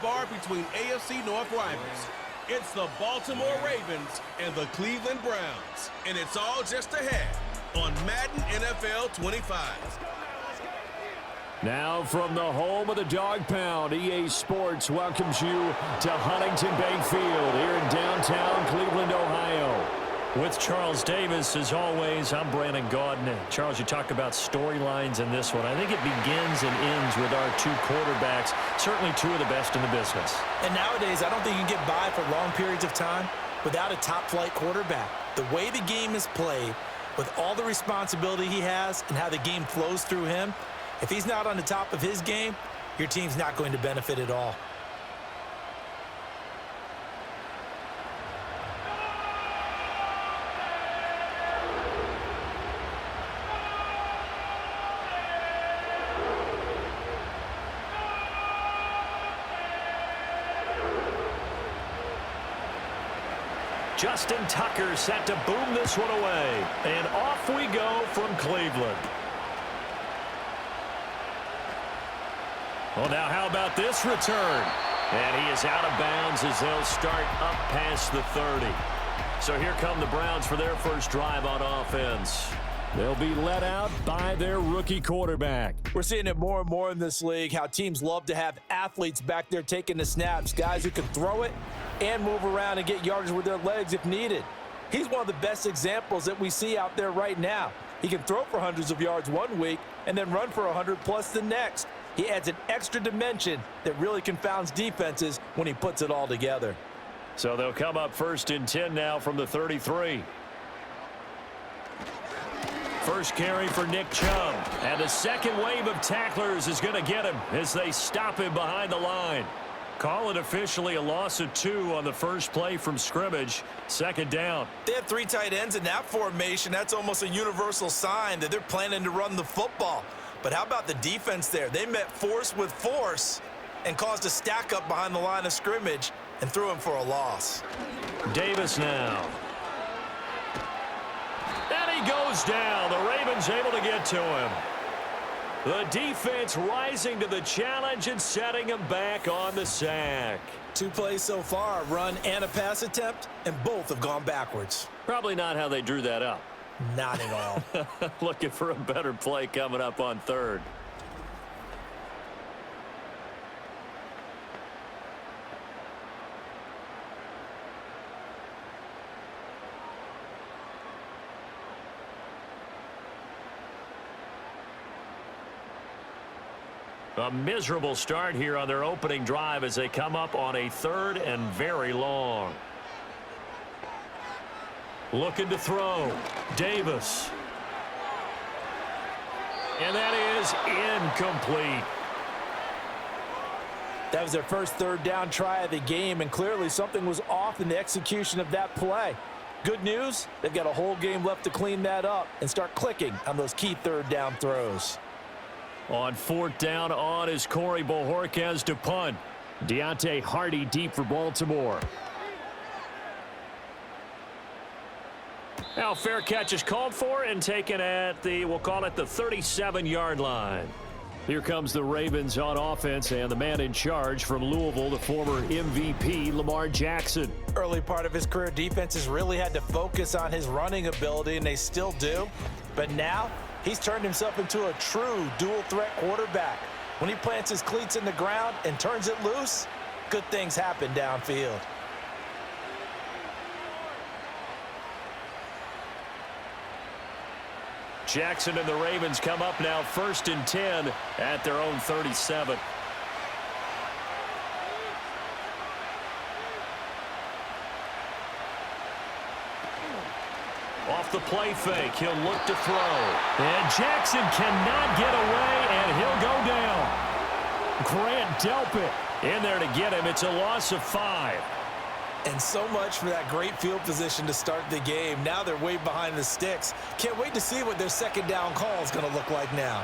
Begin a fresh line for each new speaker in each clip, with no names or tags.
bar between AFC North rivals. It's the Baltimore Ravens and the Cleveland Browns, and it's all just ahead on Madden NFL 25.
Now from the home of the Dog Pound, EA Sports welcomes you to Huntington Bank Field here in downtown Cleveland, Ohio.
With Charles Davis, as always, I'm Brandon Gaudin. Charles, you talk about storylines in this one. I think it begins and ends with our two quarterbacks, certainly two of the best in the business.
And nowadays, I don't think you can get by for long periods of time without a top-flight quarterback. The way the game is played, with all the responsibility he has and how the game flows through him, if he's not on the top of his game, your team's not going to benefit at all.
Justin Tucker set to boom this one away. And off we go from Cleveland. Well, now how about this return? And he is out of bounds as they'll start up past the 30. So here come the Browns for their first drive on offense.
They'll be let out by their rookie quarterback.
We're seeing it more and more in this league, how teams love to have athletes back there taking the snaps, guys who can throw it and move around and get yardage with their legs if needed. He's one of the best examples that we see out there right now. He can throw for hundreds of yards one week and then run for 100+ the next. He adds an extra dimension that really confounds defenses when he puts it all together.
So they'll come up 1st and 10 now from the 33. First carry for Nick Chubb. And the second wave of tacklers is going to get him as they stop him behind the line. Call it officially a loss of 2 on the first play from scrimmage. 2nd down.
They have 3 tight ends in that formation. That's almost a universal sign that they're planning to run the football. But how about the defense there? They met force with force and caused a stack up behind the line of scrimmage and threw him for a loss.
Davis now. And he goes down. The Ravens able to get to him. The defense rising to the challenge and setting him back on the sack.
2 plays so far, a run and a pass attempt, and both have gone backwards.
Probably not how they drew that up.
Not at all.
Looking for a better play coming up on 3rd. A miserable start here on their opening drive as they come up on a 3rd and very long. Looking to throw. Davis. And that is incomplete.
That was their first 3rd down try of the game, and clearly something was off in the execution of that play. Good news, they've got a whole game left to clean that up and start clicking on those key 3rd down throws.
On 4th down on is Corey Bojorquez to punt.
Deontay Hardy deep for Baltimore.
Now fair catch is called for and taken at the, we'll call it the 37-yard line.
Here comes the Ravens on offense, and the man in charge from Louisville, the former MVP, Lamar Jackson.
Early part of his career, defenses really had to focus on his running ability, and they still do. But now, he's turned himself into a true dual-threat quarterback. When he plants his cleats in the ground and turns it loose, good things happen downfield.
Jackson and the Ravens come up now 1st and 10 at their own 37. Off the play fake, he'll look to throw. And Jackson cannot get away, and he'll go down. Grant Delpit in there to get him. It's a loss of 5.
And so much for that great field position to start the game. Now they're way behind the sticks. Can't wait to see what their 2nd down call is going to look like now.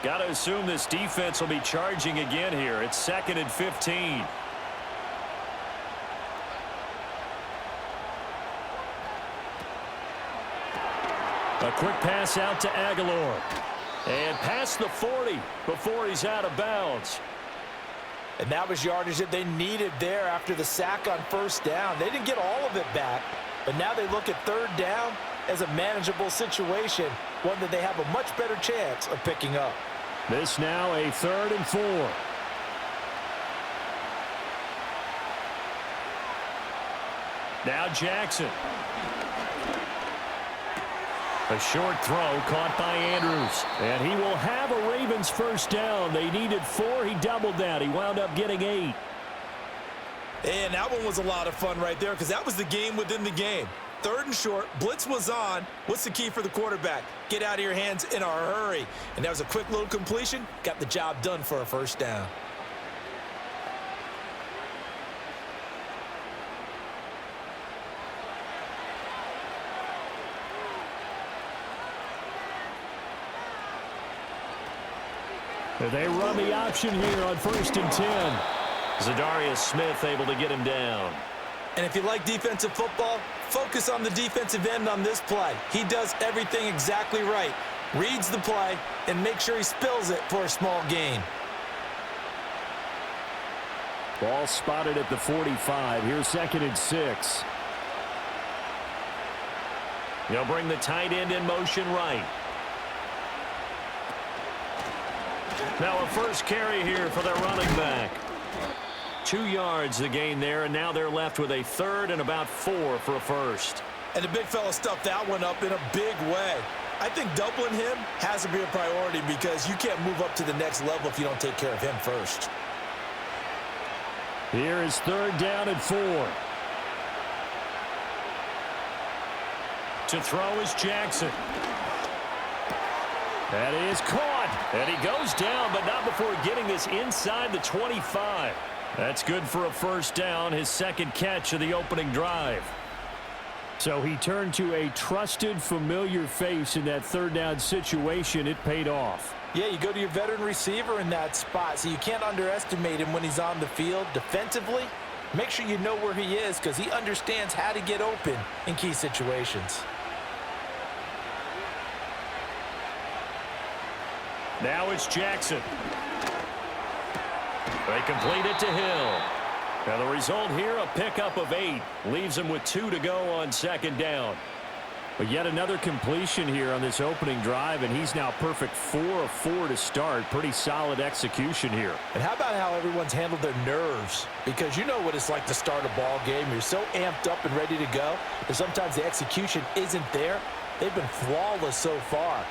Got to assume this defense will be charging again here. It's 2nd and 15. A quick pass out to Aguilar. And past the 40 before he's out of bounds.
And that was yardage that they needed there after the sack on first down. They didn't get all of it back, but now they look at third down as a manageable situation, one that they have a much better chance of picking up.
This now a 3rd and 4.
Now Jackson. A short throw caught by Andrews. And he will have a Ravens first down. They needed 4. He doubled that. He wound up getting 8.
And that one was a lot of fun right there because that was the game within the game. 3rd and short, blitz was on. What's the key for the quarterback? Get out of your hands in a hurry. And that was a quick little completion. Got the job done for a first down.
They run the option here on 1st and 10.
Zadarius Smith able to get him down.
And if you like defensive football, focus on the defensive end on this play. He does everything exactly right. Reads the play and makes sure he spills it for a small gain.
Ball spotted at the 45. Here's 2nd and 6.
They'll bring the tight end in motion right. Now a first carry here for their running back. 2 yards the gain there, and now they're left with a 3rd and about 4 for a first.
And the big fella stuffed that one up in a big way. I think doubling him has to be a priority because you can't move up to the next level if you don't take care of him first.
Here is 3rd down and 4.
To throw is Jackson.
That is caught.
And he goes down, but not before getting this inside the 25. That's good for a first down, his 2nd catch of the opening drive.
So he turned to a trusted, familiar face in that 3rd down situation. It paid off.
Yeah, you go to your veteran receiver in that spot, so you can't underestimate him when he's on the field defensively. Make sure you know where he is because he understands how to get open in key situations.
Now it's Jackson. They complete it to Hill. Now the result here, a pickup of 8. Leaves him with 2 to go on 2nd down.
But yet another completion here on this opening drive, and he's now perfect 4 of 4 to start. Pretty solid execution here.
And how about how everyone's handled their nerves? Because you know what it's like to start a ball game. You're so amped up and ready to go, and sometimes the execution isn't there. They've been flawless so far.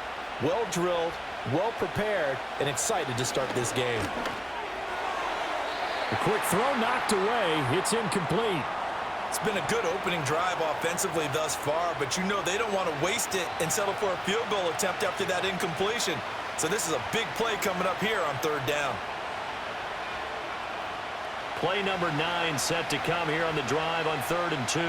Well drilled, well prepared, and excited to start this game.
The quick throw knocked away. It's incomplete.
It's been a good opening drive offensively thus far, but you know they don't want to waste it and settle for a field goal attempt after that incompletion. So this is a big play coming up here on 3rd down.
Play number 9 set to come here on the drive on 3rd and 2.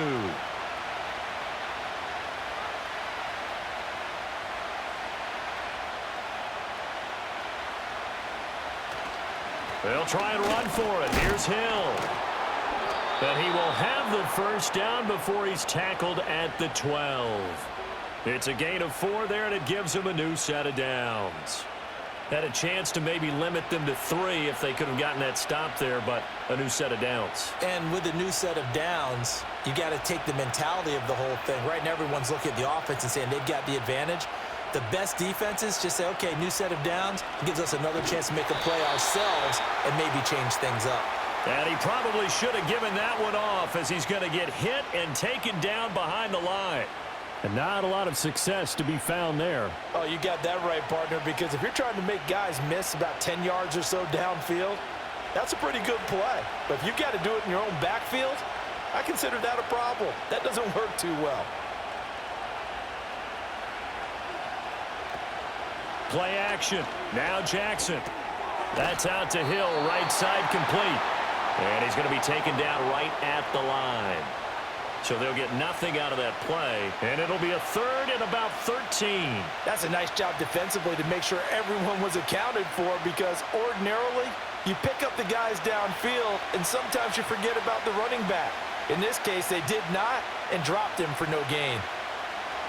They'll try and run for it. Here's Hill. But he will have the first down before he's tackled at the 12. It's a gain of 4 there, and it gives him a new set of downs. Had a chance to maybe limit them to 3 if they could have gotten that stop there, but a new set of downs.
And with a new set of downs, you got to take the mentality of the whole thing. Right now, everyone's looking at the offense and saying they've got the advantage. The best defenses just say, okay, new set of downs. It gives us another chance to make a play ourselves and maybe change things up.
And he probably should have given that one off as he's going to get hit and taken down behind the line.
And not a lot of success to be found there.
Oh, you got that right, partner, because if you're trying to make guys miss about 10 yards or so downfield, that's a pretty good play. But if you've got to do it in your own backfield, I consider that a problem. That doesn't work too well.
Play action. Now Jackson. That's out to Hill, right side complete. And he's going to be taken down right at the line. So they'll get nothing out of that play, and it'll be a 3rd and about 13.
That's a nice job defensively to make sure everyone was accounted for, because ordinarily you pick up the guys downfield, and sometimes you forget about the running back. In this case, they did not and dropped him for no gain.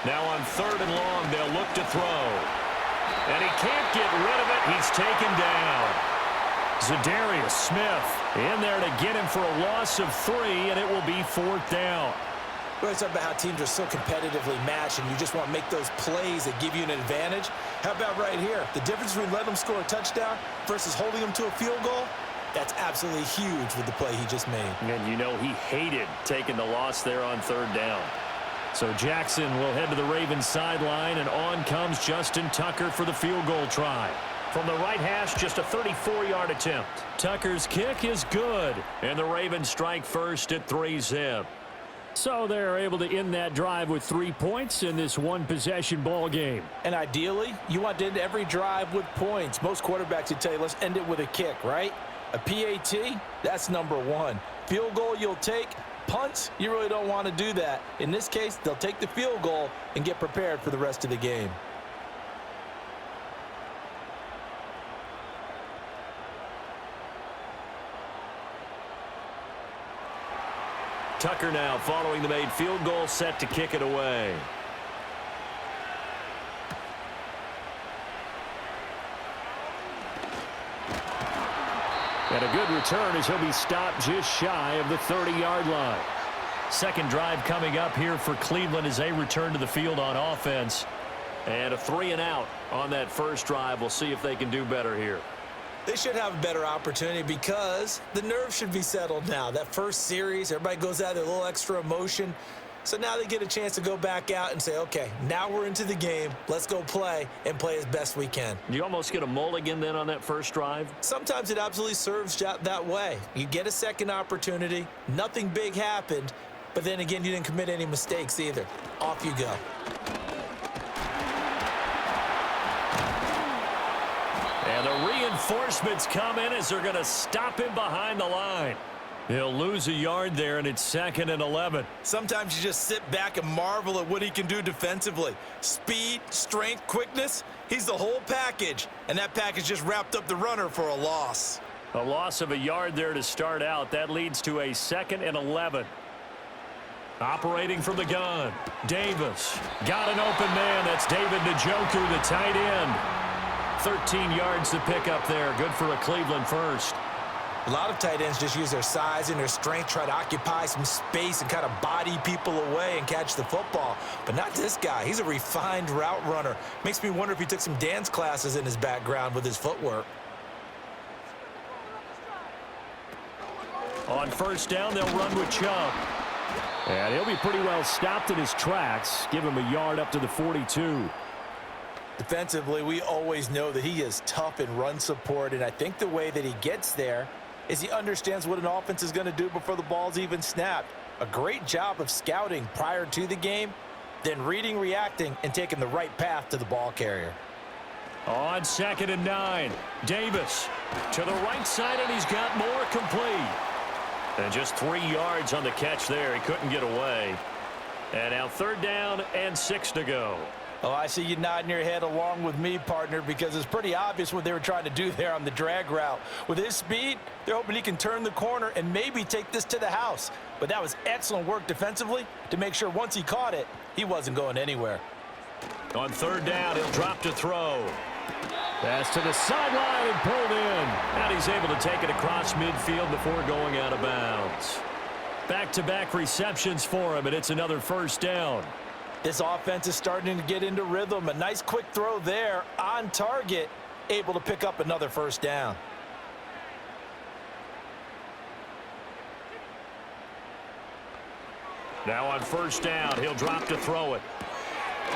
Now on 3rd and long, they'll look to throw. And he can't get rid of it. He's taken down. Zadarius Smith in there to get him for a loss of 3, and it will be 4th down.
We're talking about how teams are so competitively matched, and you just want to make those plays that give you an advantage. How about right here? The difference between letting them score a touchdown versus holding them to a field goal, that's absolutely huge with the play he just made.
And you know he hated taking the loss there on 3rd down. So Jackson will head to the Ravens sideline, and on comes Justin Tucker for the field goal try. From the right hash, just a 34-yard attempt. Tucker's kick is good, and the Ravens strike first at 3-zip.
So they're able to end that drive with 3 points in this one-possession ball game.
And ideally, you want to end every drive with points. Most quarterbacks would tell you, let's end it with a kick, right? A PAT, that's number 1. Field goal you'll take. Punts, you really don't want to do that. In this case, they'll take the field goal and get prepared for the rest of the game.
Tucker now following the made field goal, set to kick it away. And a good return as he'll be stopped just shy of the 30-yard line. Second drive coming up here for Cleveland as they return to the field on offense. And a 3-and-out on that first drive. We'll see if they can do better here.
They should have a better opportunity because the nerves should be settled now. That first series, everybody goes out with a little extra emotion. So now they get a chance to go back out and say, okay, now we're into the game. Let's go play and play as best we can.
You almost get a mulligan then on that first drive?
Sometimes it absolutely serves that way. You get a second opportunity. Nothing big happened. But then again, you didn't commit any mistakes either. Off you go.
And the reinforcements come in as they're going to stop him behind the line. He'll lose a yard there, and it's 2nd and 11.
Sometimes you just sit back and marvel at what he can do defensively. Speed, strength, quickness, he's the whole package. And that package just wrapped up the runner for a loss.
A loss of a yard there to start out. That leads to a 2nd and 11. Operating from the gun, Davis. Got an open man. That's David Njoku, the tight end. 13 yards to pick up there. Good for a Cleveland first.
A lot of tight ends just use their size and their strength, try to occupy some space and kind of body people away and catch the football. But not this guy. He's a refined route runner. Makes me wonder if he took some dance classes in his background with his footwork.
On first down, they'll run with Chubb.
And he'll be pretty well stopped in his tracks. Give him a yard up to the 42.
Defensively, we always know that he is tough in run support, and I think the way that he gets there is he understands what an offense is going to do before the ball's even snapped. A great job of scouting prior to the game, then reading, reacting, and taking the right path to the ball carrier.
On 2nd and 9, Davis to the right side, and he's got more complete. And just 3 yards on the catch there. He couldn't get away. And now 3rd down and 6 to go.
Oh, I see you nodding your head along with me, partner, because it's pretty obvious what they were trying to do there on the drag route. With his speed, they're hoping he can turn the corner and maybe take this to the house. But that was excellent work defensively to make sure once he caught it, he wasn't going anywhere.
On 3rd down, he'll drop to throw.
Pass to the sideline and pulled in.
And he's able to take it across midfield before going out of bounds. Back-to-back receptions for him, and it's another first down.
This offense is starting to get into rhythm. A nice quick throw there on target, able to pick up another first down.
Now on first down, he'll drop to throw it.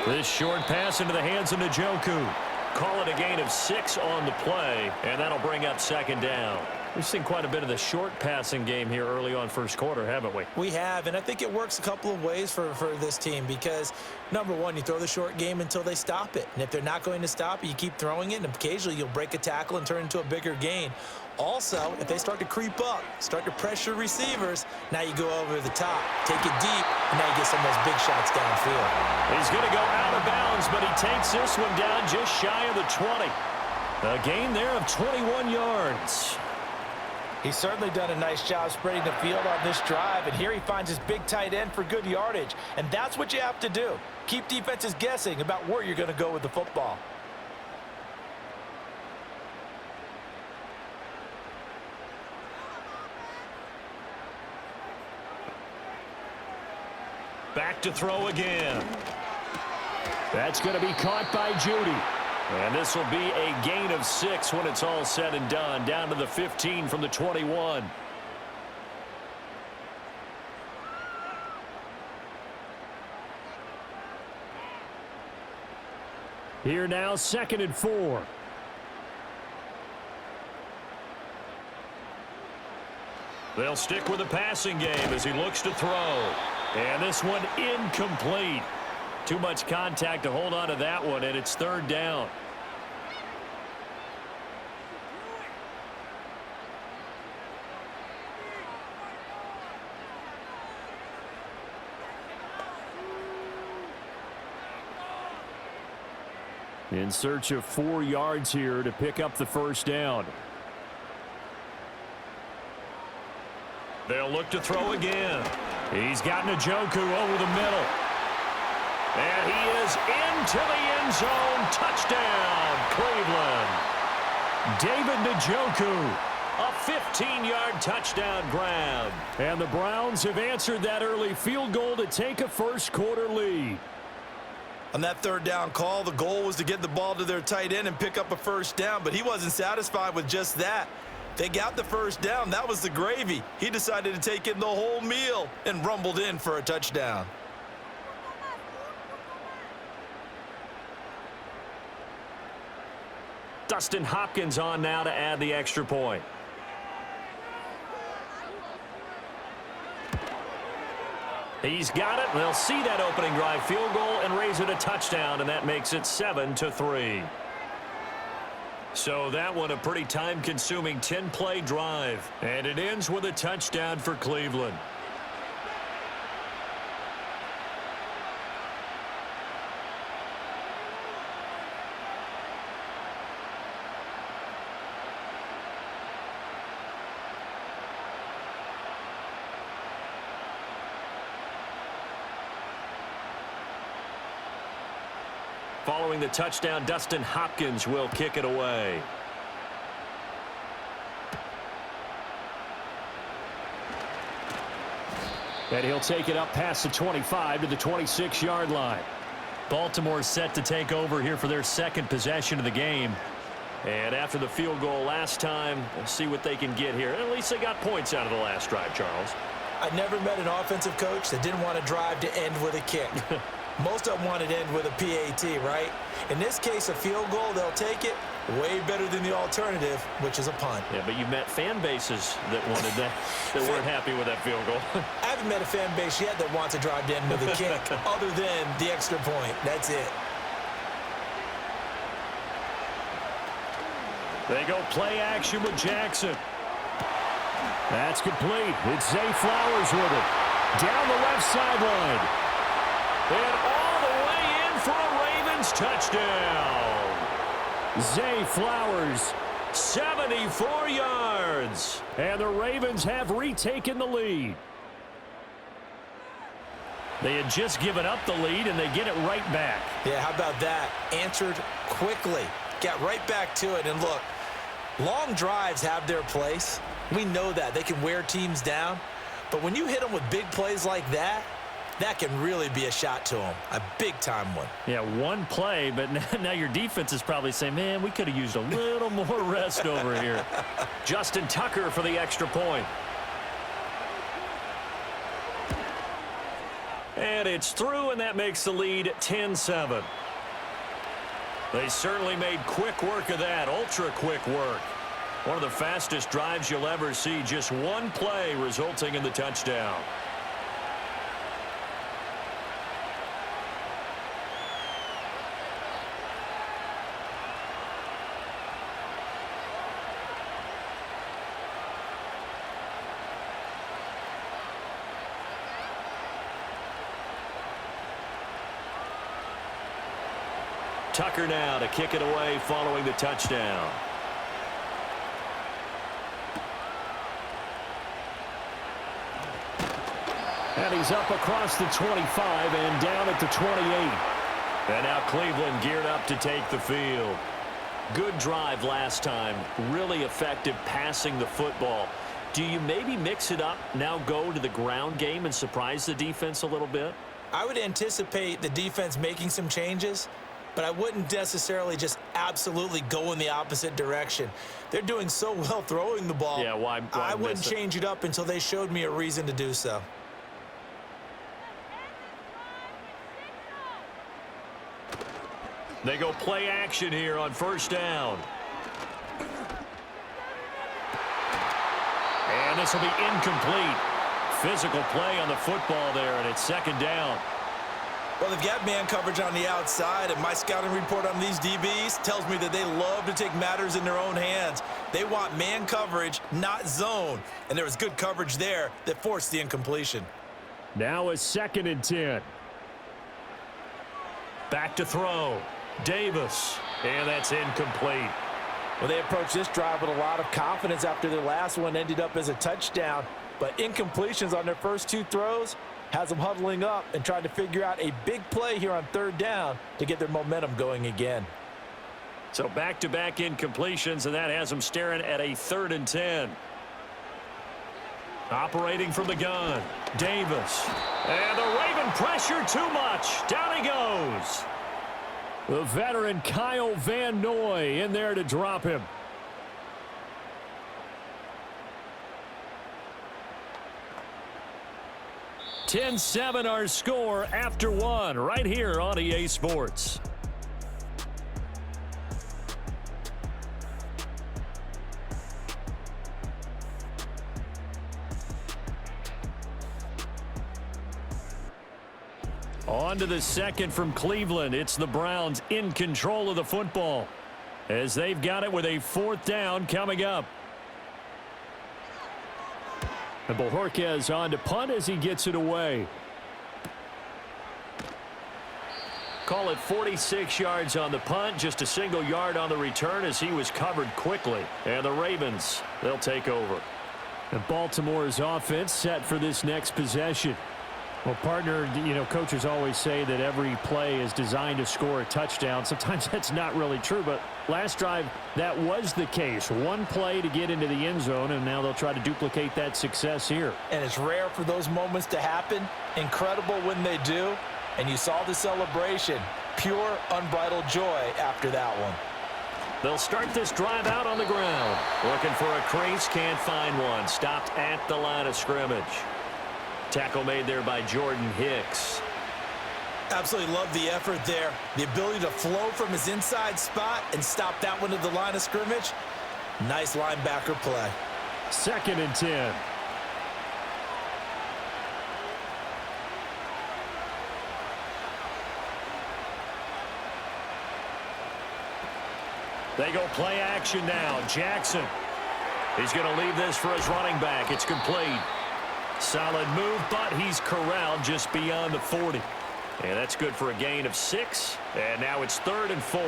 This short pass into the hands of Njoku. Call it a gain of 6 on the play, and that'll bring up 2nd down. We've seen quite a bit of the short passing game here early on first quarter, haven't we?
We have, and I think it works a couple of ways for this team because, number one, you throw the short game until they stop it. And if they're not going to stop it, you keep throwing it, and occasionally you'll break a tackle and turn it into a bigger gain. Also, if they start to creep up, start to pressure receivers, now you go over the top, take it deep, and now you get some of those big shots downfield.
He's going to go out of bounds, but he takes this one down just shy of the 20. A gain there of 21 yards.
He's certainly done a nice job spreading the field on this drive, and here he finds his big tight end for good yardage. And that's what you have to do. Keep defenses guessing about where you're going to go with the football.
Back to throw again.
That's going to be caught by Judy.
And this will be a gain of 6 when it's all said and done. Down to the 15 from the 21.
Here now, 2nd and 4.
They'll stick with the passing game as he looks to throw. And this one incomplete. Too much contact to hold on to that one, and it's 3rd down.
In search of 4 yards here to pick up the 1st down.
They'll look to throw again. He's got Njoku over the middle. And he is into the end zone. Touchdown, Cleveland. David Njoku, a 15-yard touchdown grab.
And the Browns have answered that early field goal to take a first-quarter lead.
On that 3rd down call, the goal was to get the ball to their tight end and pick up a 1st down, but he wasn't satisfied with just that. They got the 1st down. That was the gravy. He decided to take in the whole meal and rumbled in for a touchdown.
Dustin Hopkins on now to add the extra point. He's got it. They'll see that opening drive field goal and raise it a touchdown, and that makes it 7-3. So that one a pretty time-consuming 10-play drive, and it ends with a touchdown for Cleveland. Following the touchdown, Dustin Hopkins will kick it away.
And he'll take it up past the 25 to the 26-yard line.
Baltimore set to take over here for their 2nd possession of the game. And after the field goal last time, we'll see what they can get here. At least they got points out of the last drive, Charles.
I never met an offensive coach that didn't want to drive to end with a kick. Most of them wanted to end with a PAT, right? In this case, a field goal, they'll take it. Way better than the alternative, which is a punt.
Yeah, but you've met fan bases that wanted that, that weren't happy with that field goal.
I haven't met a fan base yet that wants to drive to end with a kick, other than the extra point. That's it.
They go play action with Jackson.
That's complete. It's Zay Flowers with it. Down the left sideline.
And all the way in for a Ravens touchdown.
Zay Flowers.
74 yards.
And the Ravens have retaken the lead.
They had just given up the lead, and they get it right back.
Yeah, how about that? Answered quickly. Got right back to it. And look, long drives have their place. We know that. They can wear teams down. But when you hit them with big plays like that, that can really be a shot to them. A big-time one.
Yeah, one play, but now your defense is probably saying, man, we could have used a little more rest over here. Justin Tucker for the extra point. And it's through, and that makes the lead 10-7. They certainly made quick work of that, ultra-quick work. One of the fastest drives you'll ever see, just one play resulting in the touchdown. Tucker now to kick it away following the touchdown.
And he's up across the 25 and down at the 28.
And now Cleveland geared up to take the field.
Good drive last time. Really effective passing the football. Do you maybe mix it up, now go to the ground game and surprise the defense a little bit?
I would anticipate the defense making some changes, but I wouldn't necessarily just absolutely go in the opposite direction. They're doing so well throwing the ball.
Yeah, why
I wouldn't
miss it?
change it up until they showed me a reason to do so.
They go play action here on first down. And this will be incomplete. Physical play on the football there, and it's second down.
Well, they've got man coverage on the outside, and my scouting report on these DBs tells me that they love to take matters in their own hands. They want man coverage, not zone. And there was good coverage there that forced the incompletion.
Now a 2nd and 10.
Back to throw. Davis. And that's incomplete.
Well, they approached this drive with a lot of confidence after their last one ended up as a touchdown. But incompletions on their first 2 throws has them huddling up and trying to figure out a big play here on 3rd down to get their momentum going again.
So back-to-back incompletions, and that has them staring at a 3rd and 10. Operating from the gun. Davis. And the Raven pressure too much. Down he goes.
The veteran Kyle Van Noy in there to drop him. "10-7 our score after 1 right here on EA Sports. On to the 2nd from Cleveland. It's the Browns in control of the football as they've got it with a 4th down coming up. And Bojorquez on to punt as he gets it away. Call it 46 yards on the punt, just a single yard on the return as he was covered quickly. And the Ravens, they'll take over. And Baltimore's offense set for this next possession. Well, partner, coaches always say that every play is designed to score a touchdown. Sometimes that's not really true, but last drive, that was the case. One play to get into the end zone, and now they'll try to duplicate that success here.
And it's rare for those moments to happen. Incredible when they do. And you saw the celebration. Pure, unbridled joy after that one.
They'll start this drive out on the ground. Looking for a crease, can't find one. Stopped at the line of scrimmage. Tackle made there by Jordan Hicks.
Absolutely love the effort there. The ability to flow from his inside spot and stop that one at the line of scrimmage. Nice linebacker play.
2nd and 10.
They go play action now. Jackson. He's going to leave this for his running back. It's complete. Solid move, but he's corralled just beyond the 40. And that's good for a gain of 6. And now it's 3rd and 4.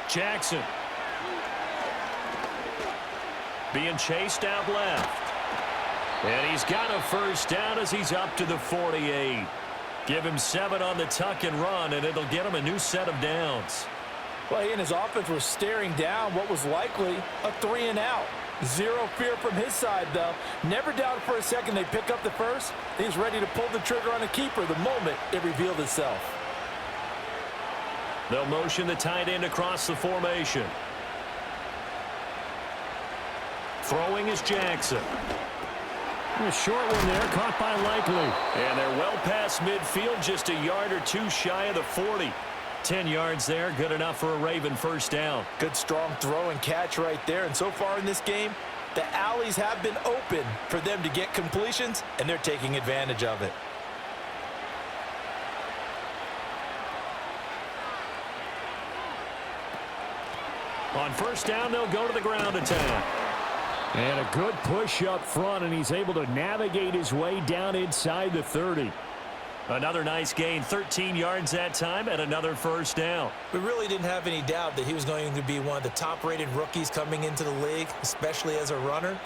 Jackson. Being chased out left. And he's got a first down as he's up to the 48. Give him 7 on the tuck and run, and it'll get him a new set of downs.
Well, he and his offense were staring down what was likely a 3 and out. Zero fear from his side, though. Never doubted for a second they pick up the first. He's ready to pull the trigger on a keeper the moment it revealed itself.
They'll motion the tight end across the formation. Throwing is Jackson.
A short one there, caught by Likely.
And they're well past midfield, just a yard or 2 shy of the 40.
10 yards there, good enough for a Raven first down.
Good strong throw and catch right there. And so far in this game, the alleys have been open for them to get completions, and they're taking advantage of it.
On first down, they'll go to the ground attack.
And a good push up front, and he's able to navigate his way down inside the 30.
Another nice gain, 13 yards that time, and another first down.
We really didn't have any doubt that he was going to be one of the top-rated rookies coming into the league, especially as a runner.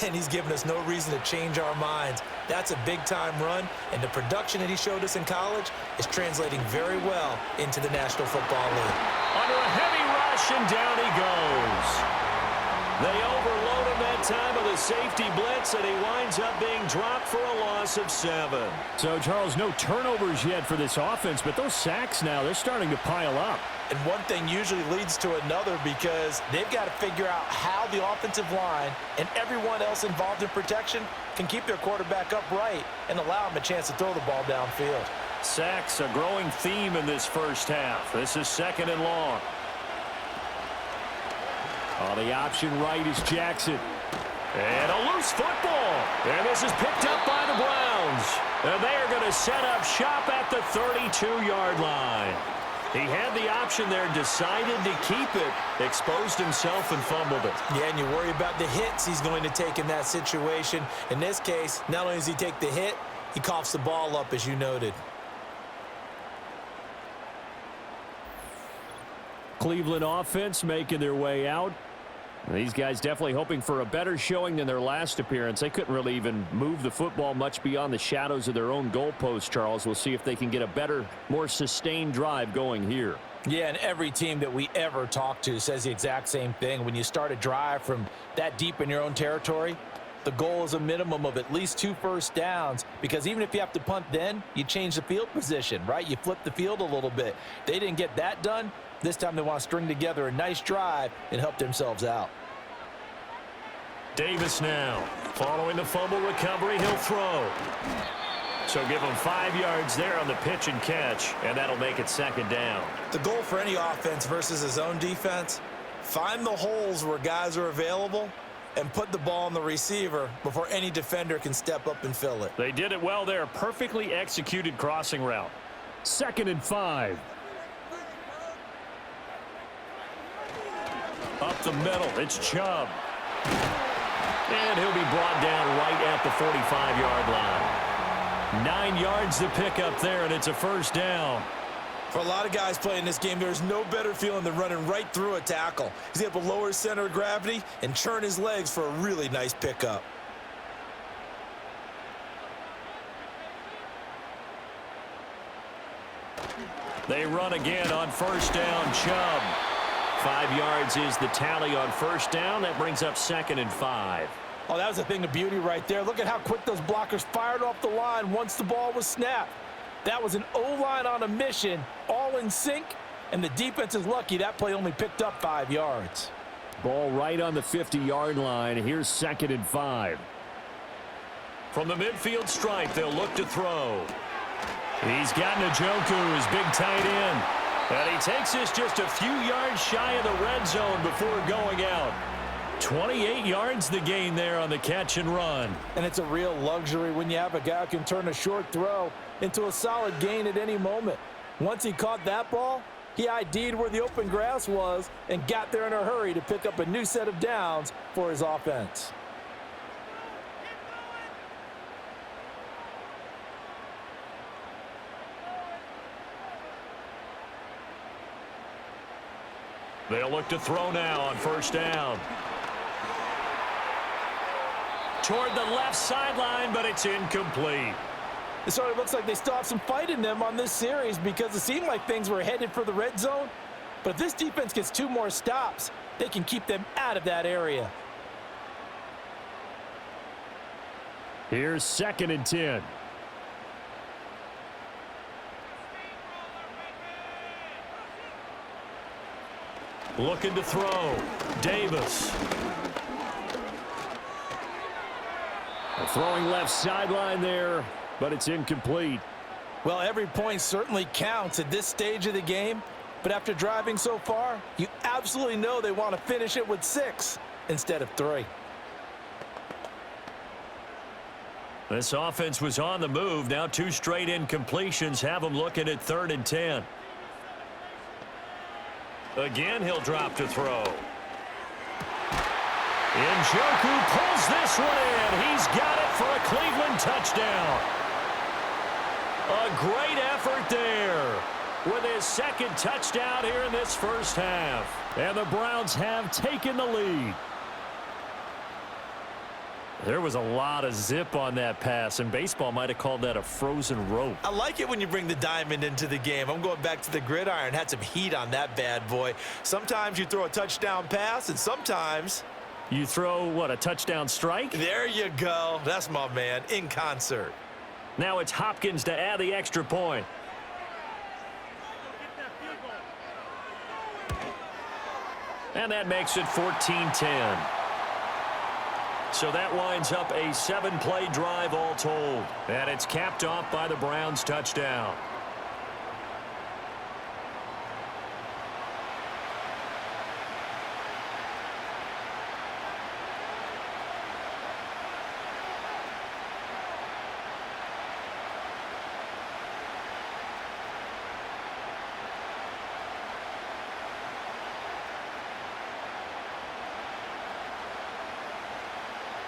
And he's given us no reason to change our minds. That's a big-time run, and the production that he showed us in college is translating very well into the National Football League.
Under a heavy rush, and down he goes. They overload him that time with a safety blitz, and he winds up being dropped for a loss of 7.
So, Charles, no turnovers yet for this offense, but those sacks now, they're starting to pile up.
And one thing usually leads to another because they've got to figure out how the offensive line and everyone else involved in protection can keep their quarterback upright and allow him a chance to throw the ball downfield.
Sacks, a growing theme in this first half. This is 2nd and long.
On the option right is Jackson.
And a loose football. And this is picked up by the Browns. And they are going to set up shop at the 32-yard line. He had the option there, decided to keep it, exposed himself and fumbled it.
Yeah, and you worry about the hits he's going to take in that situation. In this case, not only does he take the hit, he coughs the ball up, as you noted.
Cleveland offense making their way out. These guys definitely hoping for a better showing than their last appearance. They couldn't really even move the football much beyond the shadows of their own goalpost, Charles. We'll see if they can get a better, more sustained drive going here.
Yeah, and every team that we ever talk to says the exact same thing. When you start a drive from that deep in your own territory, the goal is a minimum of at least 2 first downs, because even if you have to punt then, you change the field position, right? You flip the field a little bit. They didn't get that done. This time they want to string together a nice drive and help themselves out.
Davis now. Following the fumble recovery, he'll throw. So give him 5 yards there on the pitch and catch, and that'll make it 2nd down.
The goal for any offense versus his own defense, find the holes where guys are available and put the ball on the receiver before any defender can step up and fill it.
They did it well there. Perfectly executed crossing route.
2nd and 5.
Up the middle, it's Chubb. And he'll be brought down right at the 45-yard line. 9 yards to pick up there, and it's a first down.
For a lot of guys playing this game, there's no better feeling than running right through a tackle. He's able to lower his center of gravity and churn his legs for a really nice pickup.
They run again on first down, Chubb. 5 yards is the tally on first down. That brings up 2nd and 5.
Oh, that was a thing of beauty right there. Look at how quick those blockers fired off the line once the ball was snapped. That was an O-line on a mission, all in sync, and the defense is lucky that play only picked up 5 yards.
Ball right on the 50-yard line. Here's 2nd and 5.
From the midfield stripe, they'll look to throw. He's got Njoku, his big tight end. And he takes this just a few yards shy of the red zone before going out. 28 yards the gain there on the catch and run.
And it's a real luxury when you have a guy who can turn a short throw into a solid gain at any moment. Once he caught that ball, he ID'd where the open grass was and got there in a hurry to pick up a new set of downs for his offense.
They'll look to throw now on first down. Toward the left sideline, but it's incomplete.
It sort of looks like they still have some fight in them on this series because it seemed like things were headed for the red zone. But if this defense gets 2 more stops, they can keep them out of that area.
Here's 2nd and 10.
Looking to throw. Davis.
Throwing left sideline there, but it's incomplete.
Well, every point certainly counts at this stage of the game, but after driving so far, you absolutely know they want to finish it with 6 instead of 3.
This offense was on the move. Now 2 straight incompletions have them looking at 3rd and 10. Again, he'll drop to throw. Njoku pulls this one in. He's got it for a Cleveland touchdown. A great effort there with his second touchdown here in this first half. And the Browns have taken the lead. There was a lot of zip on that pass, and baseball might have called that a frozen rope.
I like it when you bring the diamond into the game. I'm going back to the gridiron. Had some heat on that bad boy. Sometimes you throw a touchdown pass, and sometimes
you throw, what, a touchdown strike?
There you go. That's my man, in concert.
Now it's Hopkins to add the extra point. And that makes it 14-10. So that winds up a 7-play drive all told. And it's capped off by the Browns' touchdown.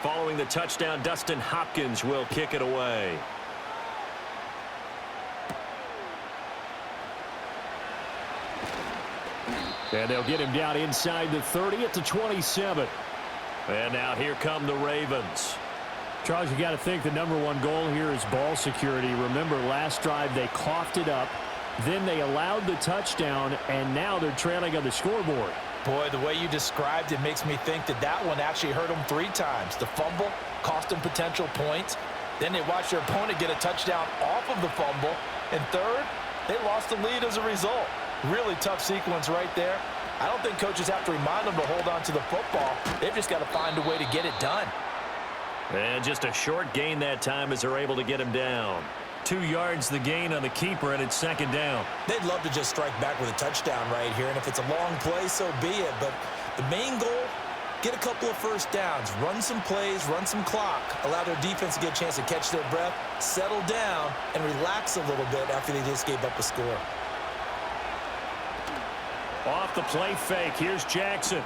Following the touchdown, Dustin Hopkins will kick it away. And they'll get him down inside the 30 at the 27. And now here come the Ravens.
Charles, you got to think the #1 goal here is ball security. Remember, last drive they coughed it up, then they allowed the touchdown, and now they're trailing on the scoreboard.
Boy, the way you described it makes me think that that one actually hurt them 3 times. The fumble cost them potential points. Then they watched their opponent get a touchdown off of the fumble. And third, they lost the lead as a result. Really tough sequence right there. I don't think coaches have to remind them to hold on to the football. They've just got to find a way to get it done.
And just a short gain that time as they're able to get him down. 2 yards the gain on the keeper, and it's second down.
They'd love to just strike back with a touchdown right here, and if it's a long play, so be it. But the main goal, get a couple of first downs, run some plays, run some clock, allow their defense to get a chance to catch their breath, settle down, and relax a little bit after they just gave up a score.
Off the play fake, here's Jackson.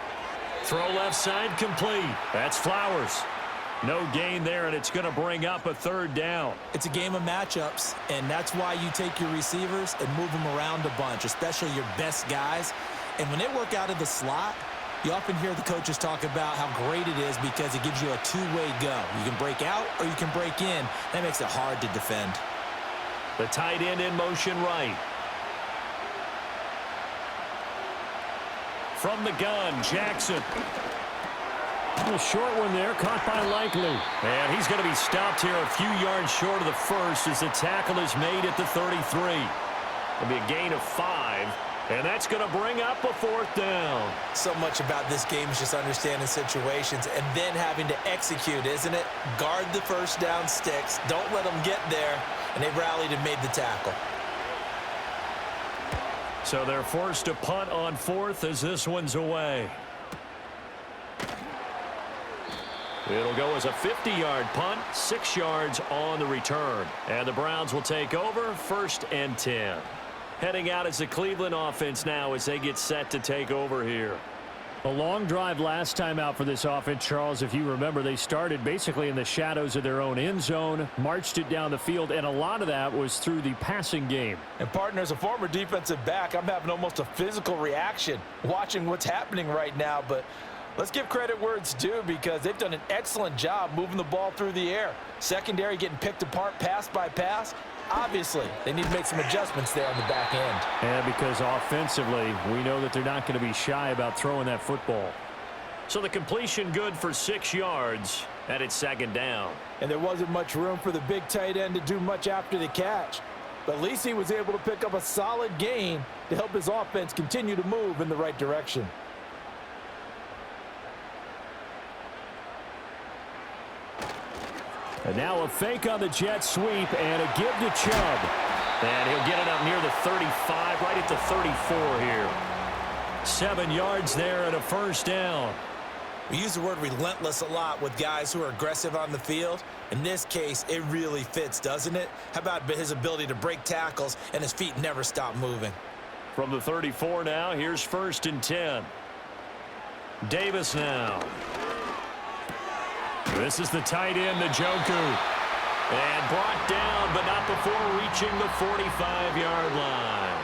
Throw left side complete. That's Flowers. No gain there, and it's going to bring up a third down.
It's a game of matchups, and that's why you take your receivers and move them around a bunch, especially your best guys. And when they work out of the slot, you often hear the coaches talk about how great it is because it gives you a two-way go. You can break out or you can break in. That makes it hard to defend.
The tight end in motion right. From the gun, Jackson.
A short one there, caught by Likely.
And he's going to be stopped here a few yards short of the first as the tackle is made at the 33. It'll be a gain of 5, and that's going to bring up a fourth down.
So much about this game is just understanding situations and then having to execute, isn't it? Guard the first down sticks. Don't let them get there. And they rallied and made the tackle.
So they're forced to punt on fourth as this one's away. It'll go as a 50-yard punt, 6 yards on the return. And the Browns will take over 1st and 10. Heading out as the Cleveland offense now as they get set to take over here.
A long drive last time out for this offense, Charles. If you remember, they started basically in the shadows of their own end zone, marched it down the field, and a lot of that was through the passing game.
And partner, as a former defensive back, I'm having almost a physical reaction watching what's happening right now, but let's give credit where it's due because they've done an excellent job moving the ball through the air. Secondary getting picked apart pass by pass. Obviously, they need to make some adjustments there on the back end.
And because offensively, we know that they're not going to be shy about throwing that football.
So the completion good for 6 yards, and it's second down.
And there wasn't much room for the big tight end to do much after the catch. But at least he was able to pick up a solid gain to help his offense continue to move in the right direction.
And now a fake on the jet sweep and a give to Chubb.
And he'll get it up near the 35, right at the 34 here. 7 yards there and a first down.
We use the word relentless a lot with guys who are aggressive on the field. In this case, it really fits, doesn't it? How about his ability to break tackles and his feet never stop moving?
From the 34 now, here's 1st and 10. Davis now. This is the tight end, Njoku.
And brought down, but not before reaching the 45-yard line.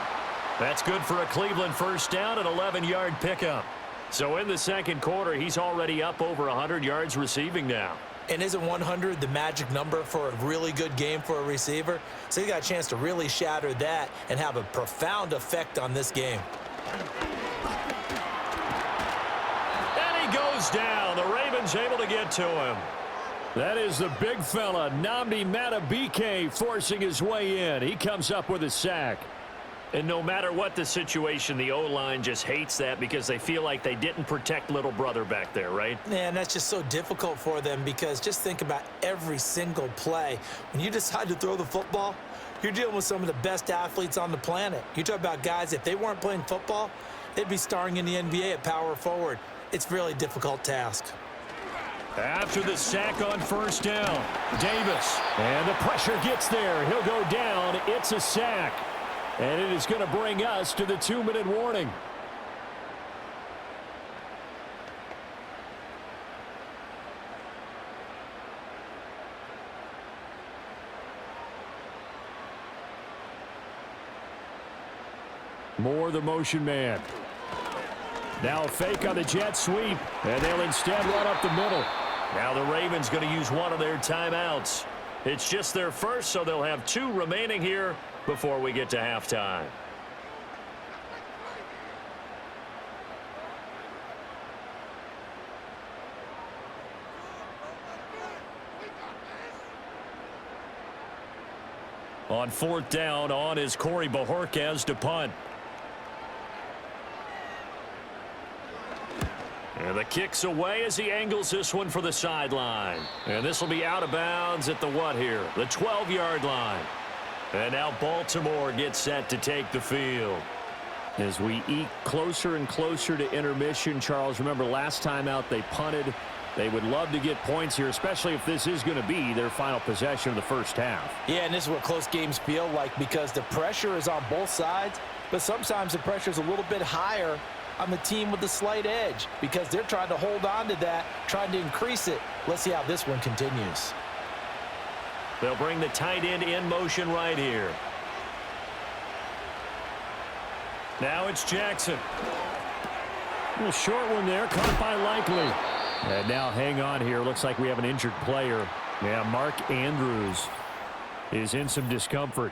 That's good for a Cleveland first down, an 11-yard pickup. So in the second quarter, he's already up over 100 yards receiving now.
And isn't 100 the magic number for a really good game for a receiver? So he got a chance to really shatter that and have a profound effect on this game.
And he goes down. The Ravens able to get to him. That is the big fella, Nnamdi Madubuike, forcing his way in. He comes up with a sack.
And no matter what the situation, the O-line just hates that because they feel like they didn't protect little brother back there, right?
Man, that's just so difficult for them because just think about every single play. When you decide to throw the football, you're dealing with some of the best athletes on the planet. You talk about guys, if they weren't playing football, they'd be starring in the NBA at power forward. It's a really difficult task.
After the sack on first down, Davis. And the pressure gets there. He'll go down. It's a sack. And it is going to bring us to the 2-minute warning. Moore, the motion man. Now a fake on the jet sweep, and they'll instead run up the middle.
Now the Ravens going to use one of their timeouts. It's just their first, so they'll have 2 remaining here before we get to halftime.
On fourth down, on is Corey Bojorquez to punt.
And the kick's away as he angles this one for the sideline. And this will be out of bounds at the what here? The 12-yard line. And now Baltimore gets set to take the field.
As we eke closer and closer to intermission, Charles, remember last time out they punted. They would love to get points here, especially if this is going to be their final possession of the first half.
Yeah, and this is what close games feel like because the pressure is on both sides, but sometimes the pressure is a little bit higher on the team with the slight edge because they're trying to hold on to that, trying to increase it. Let's see how this one continues.
They'll bring the tight end in motion right here.
Now it's Jackson. A little short one there, caught by Likely. And now hang on here. Looks like we have an injured player. Yeah, Mark Andrews is in some discomfort.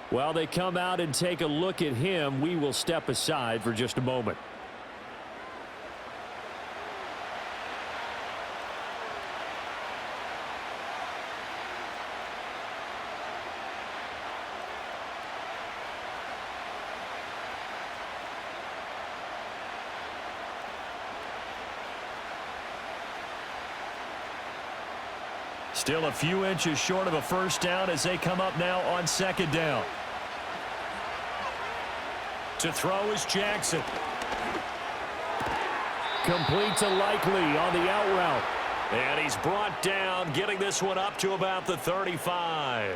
While they come out and take a look at him, we will step aside for just a moment. Still a few inches short of a first down as they come up now on second down. To throw is Jackson. Complete to Likely on the out route.
And he's brought down, getting this one up to about the 35.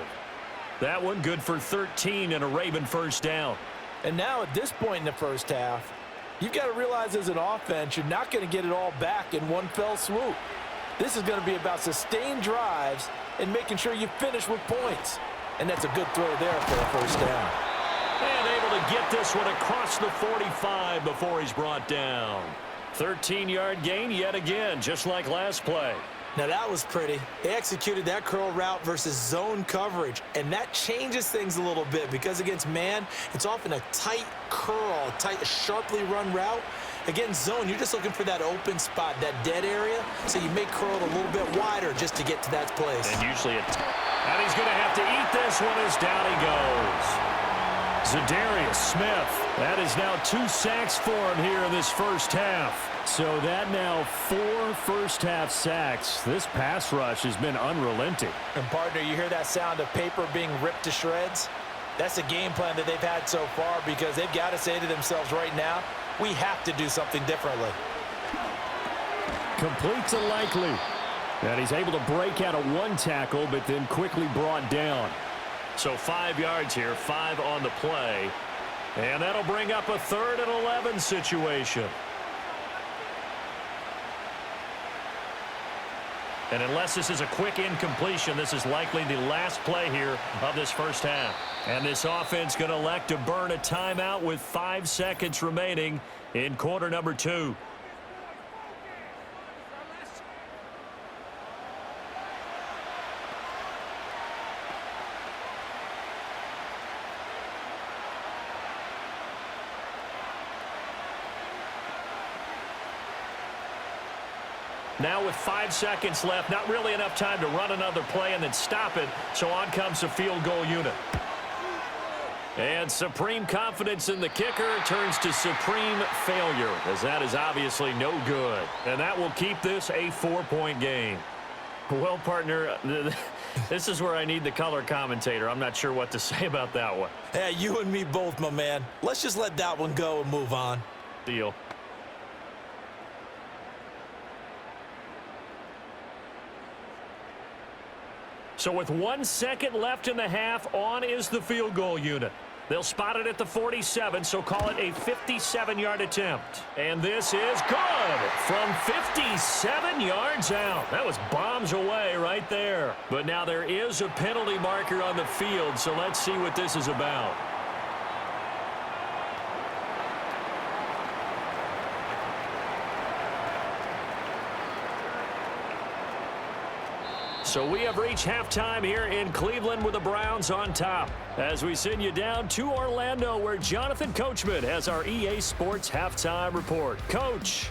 That one good for 13 and a Raven first down.
And now at this point in the first half, you've got to realize as an offense, you're not going to get it all back in one fell swoop. This is going to be about sustained drives and making sure you finish with points. And that's a good throw there for a first down.
And able to get this one across the 45 before he's brought down. 13-yard gain yet again, just like last play.
Now that was pretty. They executed that curl route versus zone coverage, and that changes things a little bit because against man, it's often a tight curl, tight, sharply run route. Against zone, you're just looking for that open spot, that dead area, so you may curl it a little bit wider just to get to that place.
And usually
and he's going to have to eat this one as down he goes. Zadarius Smith. That is now 2 sacks for him here in this first half. So that now 4 first-half sacks. This pass rush has been unrelenting.
And, partner, you hear that sound of paper being ripped to shreds? That's the game plan that they've had so far because they've got to say to themselves right now, we have to do something differently.
Complete to Likely. And he's able to break out of 1 tackle, but then quickly brought down.
So 5 yards here, 5 on the play. And that'll bring up a 3rd and 11 situation.
And unless this is a quick incompletion, this is likely the last play here of this first half. And this offense going to elect to burn a timeout with 5 seconds remaining in quarter number 2. Now with 5 seconds left, not really enough time to run another play and then stop it, so on comes the field goal unit. And supreme confidence in the kicker turns to supreme failure, as that is obviously no good. And that will keep this a 4-point game. Well, partner, this is where I need the color commentator. I'm not sure what to say about that one.
Hey, you and me both, my man. Let's just let that one go and move on.
Deal. So with 1 second left in the half, on is the field goal unit. They'll spot it at the 47, so call it a 57-yard attempt. And this is good from 57 yards out. That was bombs away right there. But now there is a penalty marker on the field, so let's see what this is about. So we have reached halftime here in Cleveland with the Browns on top. As we send you down to Orlando, where Jonathan Coachman has our EA Sports Halftime Report. Coach.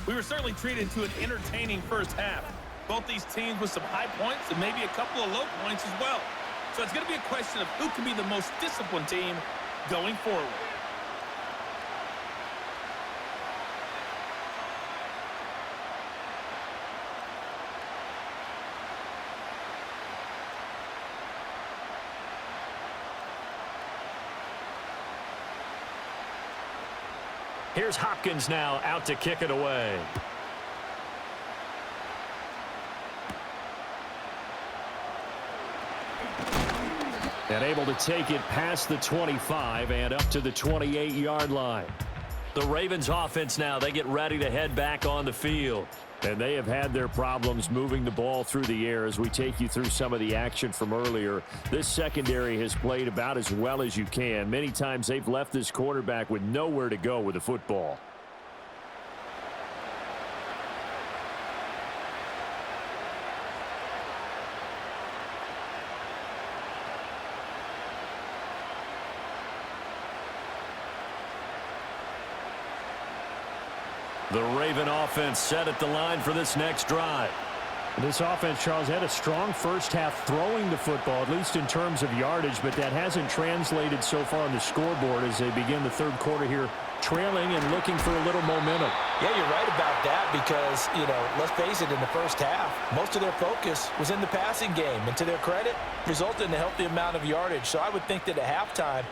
We were certainly treated to an entertaining first half. Both these teams with some high points and maybe a couple of low points as well. So it's going to be a question of who can be the most disciplined team going forward.
Here's Hopkins now out to kick it away. And able to take it past the 25 and up to the 28-yard line. The Ravens offense now, they get ready to head back on the field. And they have had their problems moving the ball through the air as we take you through some of the action from earlier. This secondary has played about as well as you can. Many times they've left this quarterback with nowhere to go with the football. The Raven offense set at the line for this next drive.
This offense, Charles, had a strong first half throwing the football, at least in terms of yardage, but that hasn't translated so far on the scoreboard as they begin the third quarter here, trailing and looking for a little momentum.
Yeah, you're right about that because, let's face it, in the first half, most of their focus was in the passing game. And to their credit, resulted in a healthy amount of yardage. So I would think that at halftime,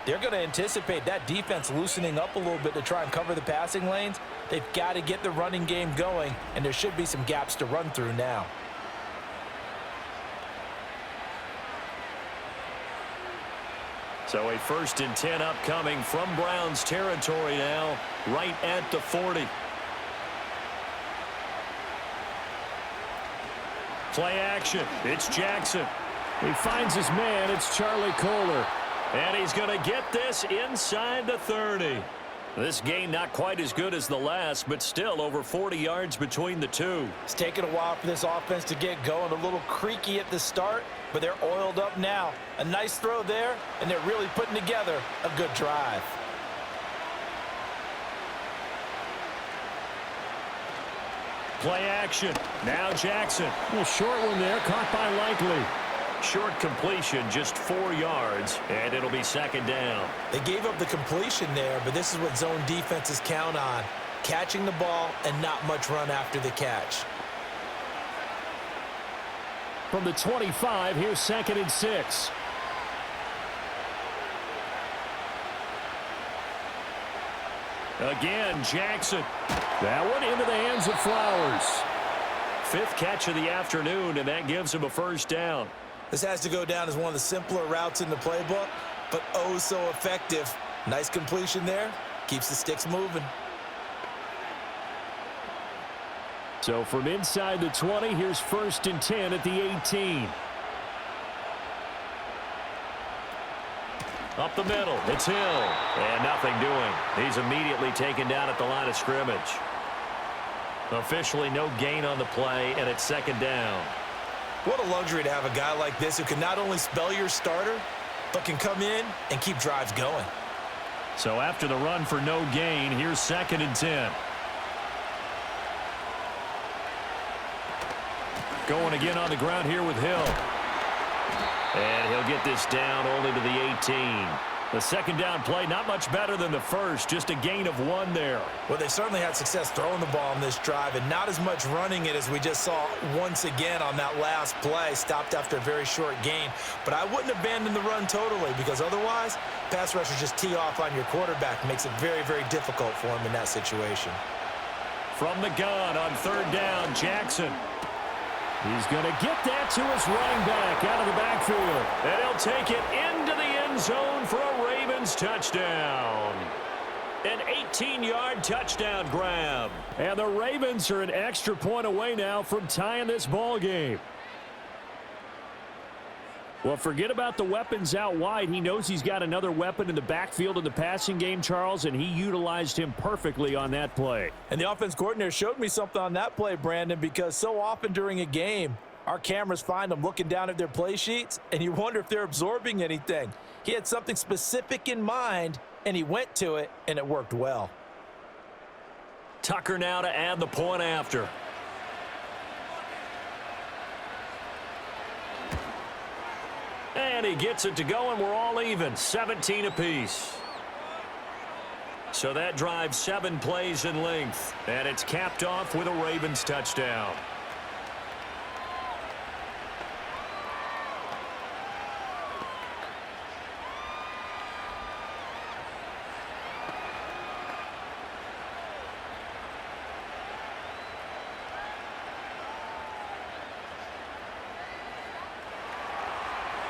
they're going to anticipate that defense loosening up a little bit to try and cover the passing lanes. They've got to get the running game going, and there should be some gaps to run through now.
So a 1st and 10 upcoming from Browns territory now, right at the 40. Play action. It's Jackson.
He finds his man. It's Charlie Kohler.
And he's going to get this inside the 30. This game not quite as good as the last, but still over 40 yards between the two.
It's taken a while for this offense to get going. A little creaky at the start, but they're oiled up now. A nice throw there, and they're really putting together a good drive.
Play action. Now Jackson.
A little short one there, caught by Likely.
Short completion, just 4 yards, and it'll be 2nd down.
They gave up the completion there, but this is what zone defenses count on. Catching the ball and not much run after the catch.
From the 25, here's 2nd and 6.
Again, Jackson.
That one into the hands of Flowers.
fifth catch of the afternoon, and that gives him a first down.
This has to go down as one of the simpler routes in the playbook, but oh so effective. Nice completion there. Keeps the sticks moving.
So from inside the 20, here's 1st and 10 at the 18. Up the middle, it's Hill. And nothing doing. He's immediately taken down at the line of scrimmage. Officially no gain on the play, and it's 2nd down.
What a luxury to have a guy like this who can not only spell your starter, but can come in and keep drives going.
So after the run for no gain, here's 2nd and 10. Going again on the ground here with Hill. And he'll get this down only to the 18. The 2nd down play, not much better than the first, just a gain of 1 there.
Well, they certainly had success throwing the ball on this drive and not as much running it as we just saw once again on that last play. Stopped after a very short gain. But I wouldn't abandon the run totally because otherwise, pass rushers just tee off on your quarterback. Makes it very, very difficult for him in that situation.
From the gun on 3rd down, Jackson.
He's going to get that to his running back out of the backfield.
And he'll take it into the end zone for a Ravens touchdown. An 18-yard touchdown grab.
And the Ravens are an extra point away now from tying this ball game. Well, forget about the weapons out wide. He knows he's got another weapon in the backfield in the passing game, Charles, and he utilized him perfectly on that play.
And the offense coordinator showed me something on that play, Brandon, because so often during a game, our cameras find them looking down at their play sheets, and you wonder if they're absorbing anything. He had something specific in mind, and he went to it, and it worked well.
Tucker now to add the point after. And he gets it to go, and we're all even, 17 apiece. So that drives 7 plays in length, and it's capped off with a Ravens touchdown.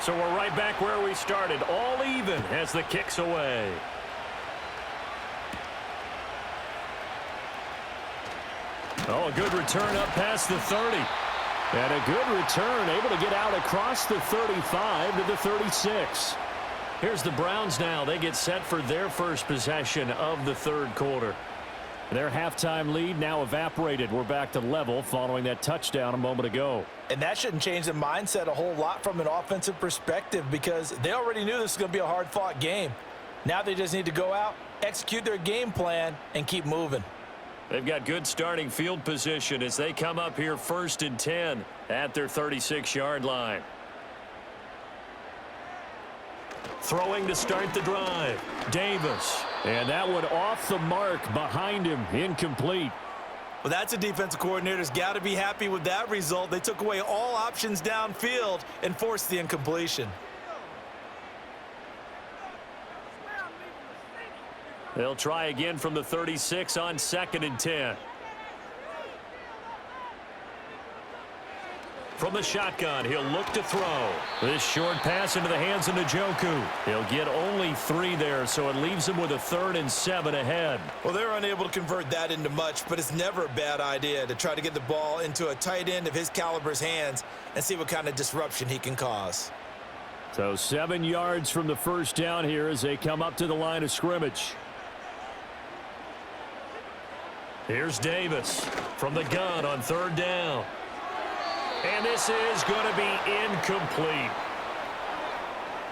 So we're right back where we started, all even as the kick's away. Oh, a good return up past the 30.
And a good return, able to get out across the 35 to the 36.
Here's the Browns now. They get set for their first possession of the 3rd quarter.
Their halftime lead now evaporated. We're back to level following that touchdown a moment ago.
And that shouldn't change the mindset a whole lot from an offensive perspective because they already knew this was going to be a hard-fought game. Now they just need to go out, execute their game plan, and keep moving.
They've got good starting field position as they come up here 1st and 10 at their 36-yard line. Throwing to start the drive, Davis.
And that one off the mark behind him, incomplete.
Well, that's a defensive coordinator's got to be happy with that result. They took away all options downfield and forced the incompletion.
They'll try again from the 36 on 2nd and 10. From the shotgun, he'll look to throw. This short pass into the hands of Njoku. He'll get only 3 there, so it leaves him with a 3rd and 7 ahead.
Well, they're unable to convert that into much, but it's never a bad idea to try to get the ball into a tight end of his caliber's hands and see what kind of disruption he can cause.
So 7 yards from the first down here as they come up to the line of scrimmage.
Here's Davis from the gun on 3rd down. And this is going to be incomplete.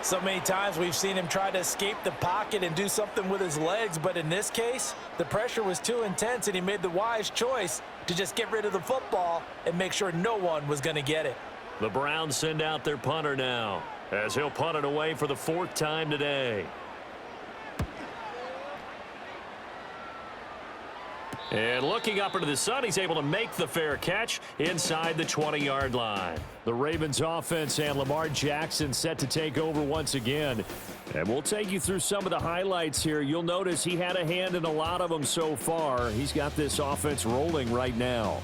So many times we've seen him try to escape the pocket and do something with his legs, but in this case, the pressure was too intense and he made the wise choice to just get rid of the football and make sure no one was going to get it.
The Browns send out their punter now as he'll punt it away for the 4th time today. And looking up into the sun, he's able to make the fair catch inside the 20-yard line.
The Ravens offense and Lamar Jackson set to take over once again. And we'll take you through some of the highlights here. You'll notice he had a hand in a lot of them so far. He's got this offense rolling right now.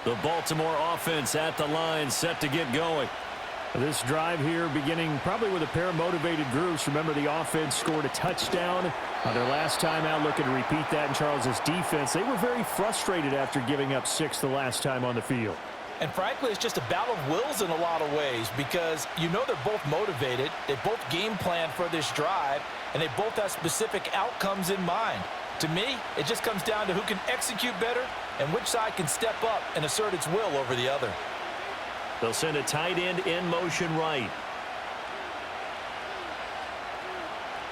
The Baltimore offense at the line, set to get going.
This drive here beginning probably with a pair of motivated groups. Remember, the offense scored a touchdown on their last time out, looking to repeat that in Charles's defense. They were very frustrated after giving up 6 the last time on the field.
And frankly, it's just a battle of wills in a lot of ways because you know they're both motivated. They both game plan for this drive, and they both have specific outcomes in mind. To me, it just comes down to who can execute better and which side can step up and assert its will over the other.
They'll send a tight end in motion right.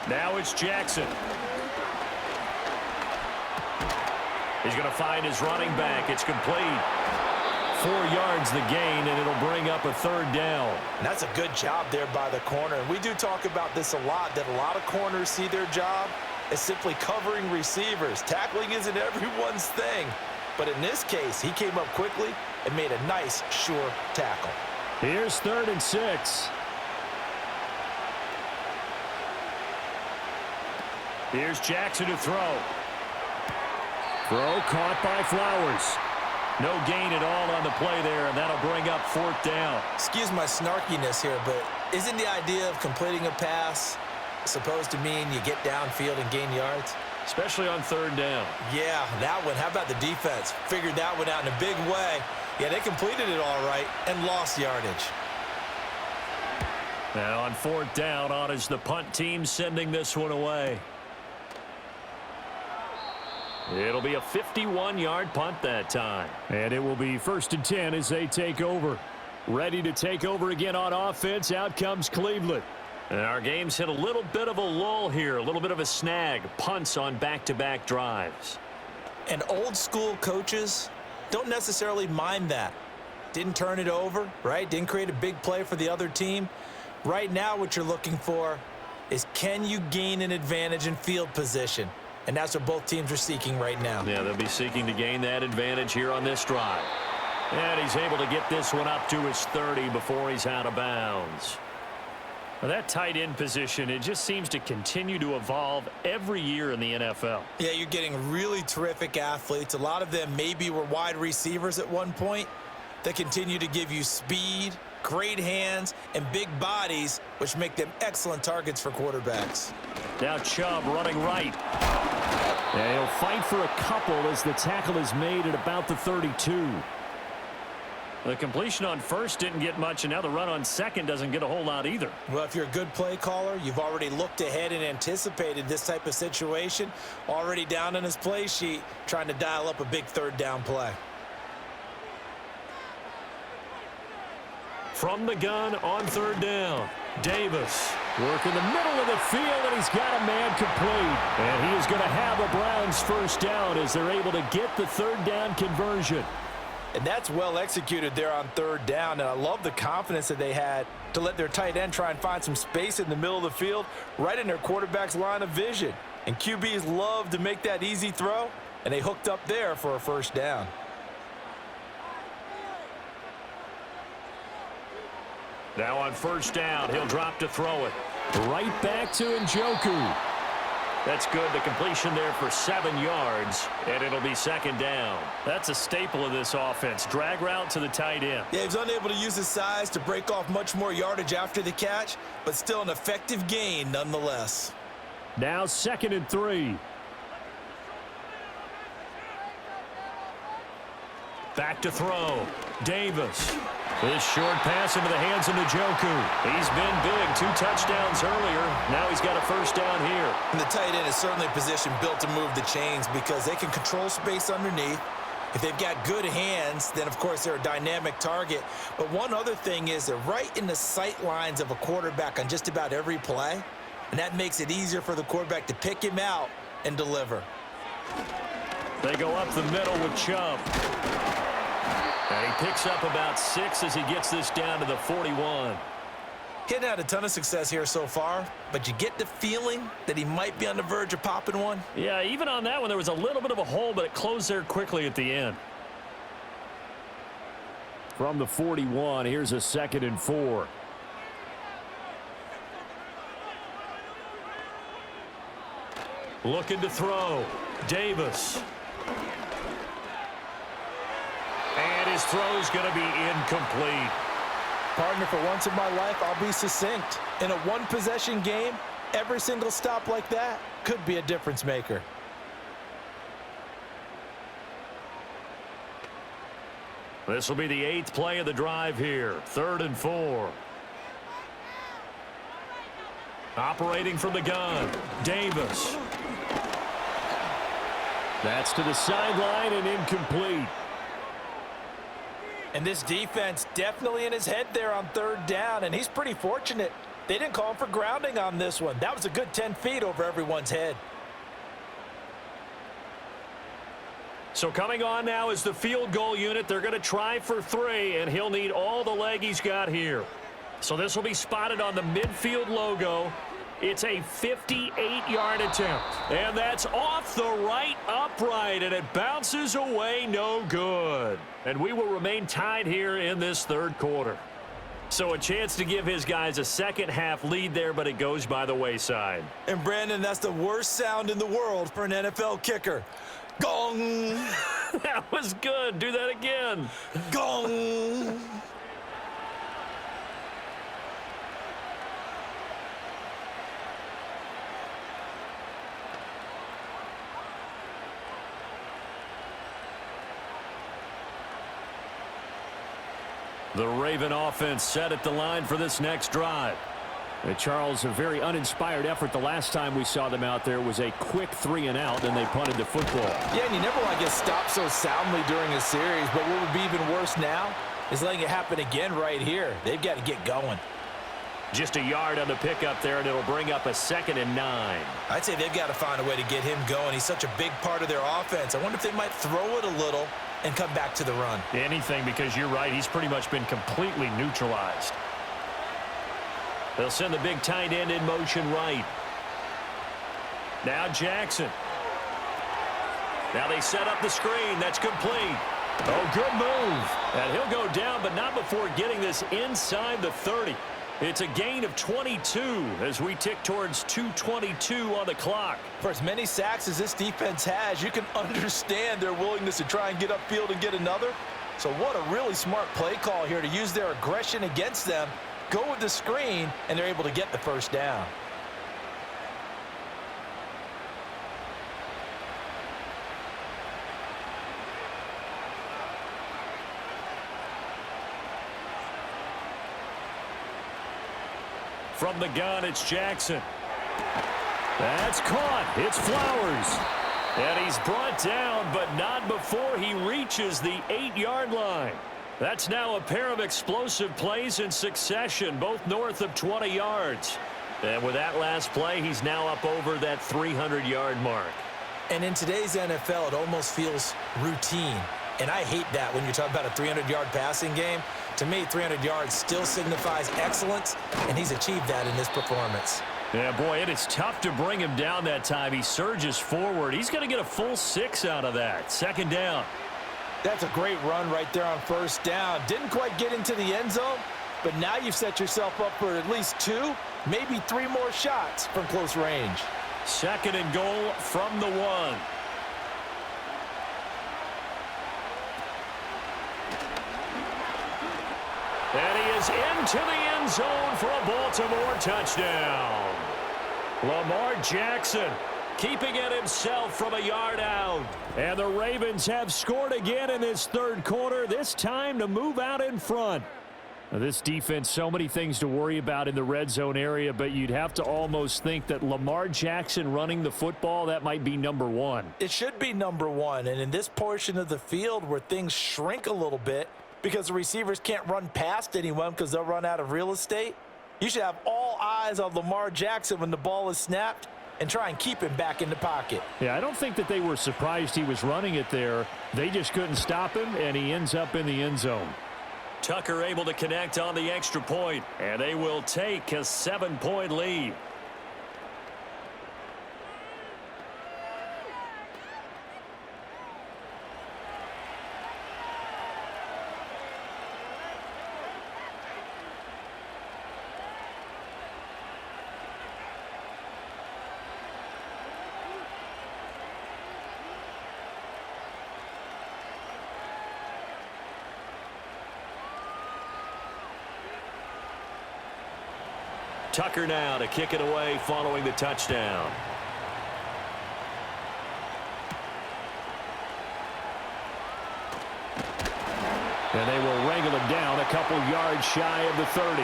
Now it's Jackson. He's going to find his running back. It's complete. 4 yards the gain, and it'll bring up a 3rd down.
And that's a good job there by the corner. And we do talk about this a lot, that a lot of corners see their job as simply covering receivers. Tackling isn't everyone's thing. But in this case, he came up quickly and made a nice, sure tackle.
Here's 3rd and 6.
Here's Jackson to throw.
Throw caught by Flowers.
No gain at all on the play there, and that'll bring up 4th down.
Excuse my snarkiness here, but isn't the idea of completing a pass supposed to mean you get downfield and gain yards?
Especially on 3rd down.
Yeah, that one. How about the defense? Figured that one out in a big way. Yeah, they completed it all right and lost yardage.
Now on 4th down, on is the punt team sending this one away.
It'll be a 51-yard punt that time. And it will be 1st and 10 as they take over. Ready to take over again on offense. Out comes Cleveland.
And our game's hit a little bit of a lull here, a little bit of a snag. Punts on back-to-back drives.
And old school coaches don't necessarily mind that. Didn't turn it over, right? Didn't create a big play for the other team. Right now what you're looking for is can you gain an advantage in field position? And that's what both teams are seeking right now.
Yeah, they'll be seeking to gain that advantage here on this drive. And he's able to get this one up to his 30 before he's out of bounds.
Well, that tight end position, it just seems to continue to evolve every year in the NFL.
Yeah, you're getting really terrific athletes. A lot of them maybe were wide receivers at one point that continue to give you speed, great hands, and big bodies, which make them excellent targets for quarterbacks.
Now Chubb running right.
And he'll fight for a couple as the tackle is made at about the 32.
The completion on 1st didn't get much, and now the run on 2nd doesn't get a whole lot either.
Well, if you're a good play caller, you've already looked ahead and anticipated this type of situation. Already down on his play sheet, trying to dial up a big 3rd down play.
From the gun on 3rd down, Davis.
Work in the middle of the field, and he's got a man complete. And he is going to have a Browns 1st down as they're able to get the 3rd down conversion.
And that's well executed there on 3rd down. And I love the confidence that they had to let their tight end try and find some space in the middle of the field, right in their quarterback's line of vision. And QBs love to make that easy throw, and they hooked up there for a 1st down.
Now on 1st down, he'll drop to throw it.
Right back to Njoku.
That's good. The completion there for 7 yards, and it'll be 2nd down.
That's a staple of this offense. Drag route to the tight end.
Yeah, he's unable to use his size to break off much more yardage after the catch, but still an effective gain nonetheless.
Now 2nd and 3.
Back to throw. Davis. This short pass into the hands of Njoku. He's been big. 2 touchdowns earlier. Now he's got a 1st down here.
And the tight end is certainly a position built to move the chains because they can control space underneath. If they've got good hands, then, of course, they're a dynamic target. But one other thing is they're right in the sight lines of a quarterback on just about every play. And that makes it easier for the quarterback to pick him out and deliver.
They go up the middle with Chubb. And he picks up about 6 as he gets this down to the 41.
He hadn't had a ton of success here so far, but you get the feeling that he might be on the verge of popping one.
Yeah, even on that one, there was a little bit of a hole, but it closed there quickly at the end. From the 41, here's a 2nd and 4.
Looking to throw. Davis. And his His throw's going to be incomplete.
Partner, for once in my life, I'll be succinct. In a one-possession game, every single stop like that could be a difference maker.
This will be the 8th play of the drive here. 3rd and 4. Operating from the gun, Davis. That's to the sideline and incomplete.
And this defense definitely in his head there on 3rd down, and he's pretty fortunate. They didn't call him for grounding on this one. That was a good 10 feet over everyone's head.
So coming on now is the field goal unit. They're going to try for 3, and he'll need all the leg he's got here. So this will be spotted on the midfield logo. It's a 58-yard attempt. And that's off the right upright, and it bounces away no good. And we will remain tied here in this 3rd quarter. So a chance to give his guys a second-half lead there, but it goes by the wayside.
And, Brandon, that's the worst sound in the world for an NFL kicker. Gong!
That was good. Do that again.
Gong!
The Raven offense set at the line for this next drive.
And Charles, a very uninspired effort the last time we saw them out there was a quick 3-and-out, and they punted the football.
Yeah, and you never want to get stopped so soundly during a series, but what would be even worse now is letting it happen again right here. They've got to get going.
Just a yard on the pickup there, and it'll bring up a 2nd and 9.
I'd say they've got to find a way to get him going. He's such a big part of their offense. I wonder if they might throw it a little and come back to the run.
Anything, because you're right. He's pretty much been completely neutralized. They'll send the big tight end in motion right. Now Jackson. Now they set up the screen. That's complete. Oh, good move. And he'll go down, but not before getting this inside the 30. It's a gain of 22 as we tick towards 2:22 on the clock.
For as many sacks as this defense has, you can understand their willingness to try and get upfield and get another. So what a really smart play call here to use their aggression against them, go with the screen, and they're able to get the first down.
From the gun, it's Jackson. That's caught. It's Flowers. And he's brought down, but not before he reaches the 8-yard line. That's now a pair of explosive plays in succession, both north of 20 yards. And with that last play, he's now up over that 300-yard mark.
And in today's NFL, it almost feels routine. And I hate that when you're talking about a 300-yard passing game. To me, 300 yards still signifies excellence, and he's achieved that in this performance.
Yeah, boy, it is tough to bring him down that time. He surges forward. He's going to get a full 6 out of that. 2nd down.
That's a great run right there on 1st down. Didn't quite get into the end zone, but now you've set yourself up for at least 2, maybe 3 more shots from close range.
2nd and goal from the 1. And he is into the end zone for a Baltimore touchdown. Lamar Jackson keeping it himself from a yard out. And the Ravens have scored again in this 3rd quarter, this time to move out in front.
Now, this defense, so many things to worry about in the red zone area, but you'd have to almost think that Lamar Jackson running the football, that might be number 1.
It should be number 1, and in this portion of the field where things shrink a little bit because the receivers can't run past anyone because they'll run out of real estate, you should have all eyes on Lamar Jackson when the ball is snapped and try and keep him back in the pocket.
Yeah, I don't think that they were surprised he was running it there. They just couldn't stop him, and he ends up in the end zone.
Tucker able to connect on the extra point, and they will take a 7-point lead. Tucker now to kick it away following the touchdown.
And they will wrangle him down a couple yards shy of the 30.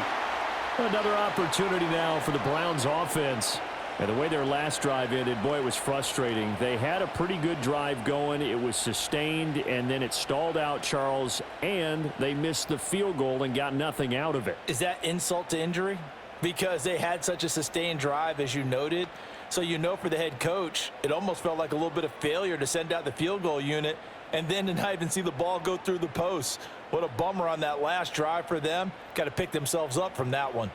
Another opportunity now for the Browns offense. And the way their last drive ended, boy, it was frustrating. They had a pretty good drive going. It was sustained, and then it stalled out, Charles, and they missed the field goal and got nothing out of it.
Is that insult to injury? Because they had such a sustained drive, as you noted. So you know for the head coach, it almost felt like a little bit of failure to send out the field goal unit and then to not even see the ball go through the post. What a bummer on that last drive for them. Got to pick themselves up from that one.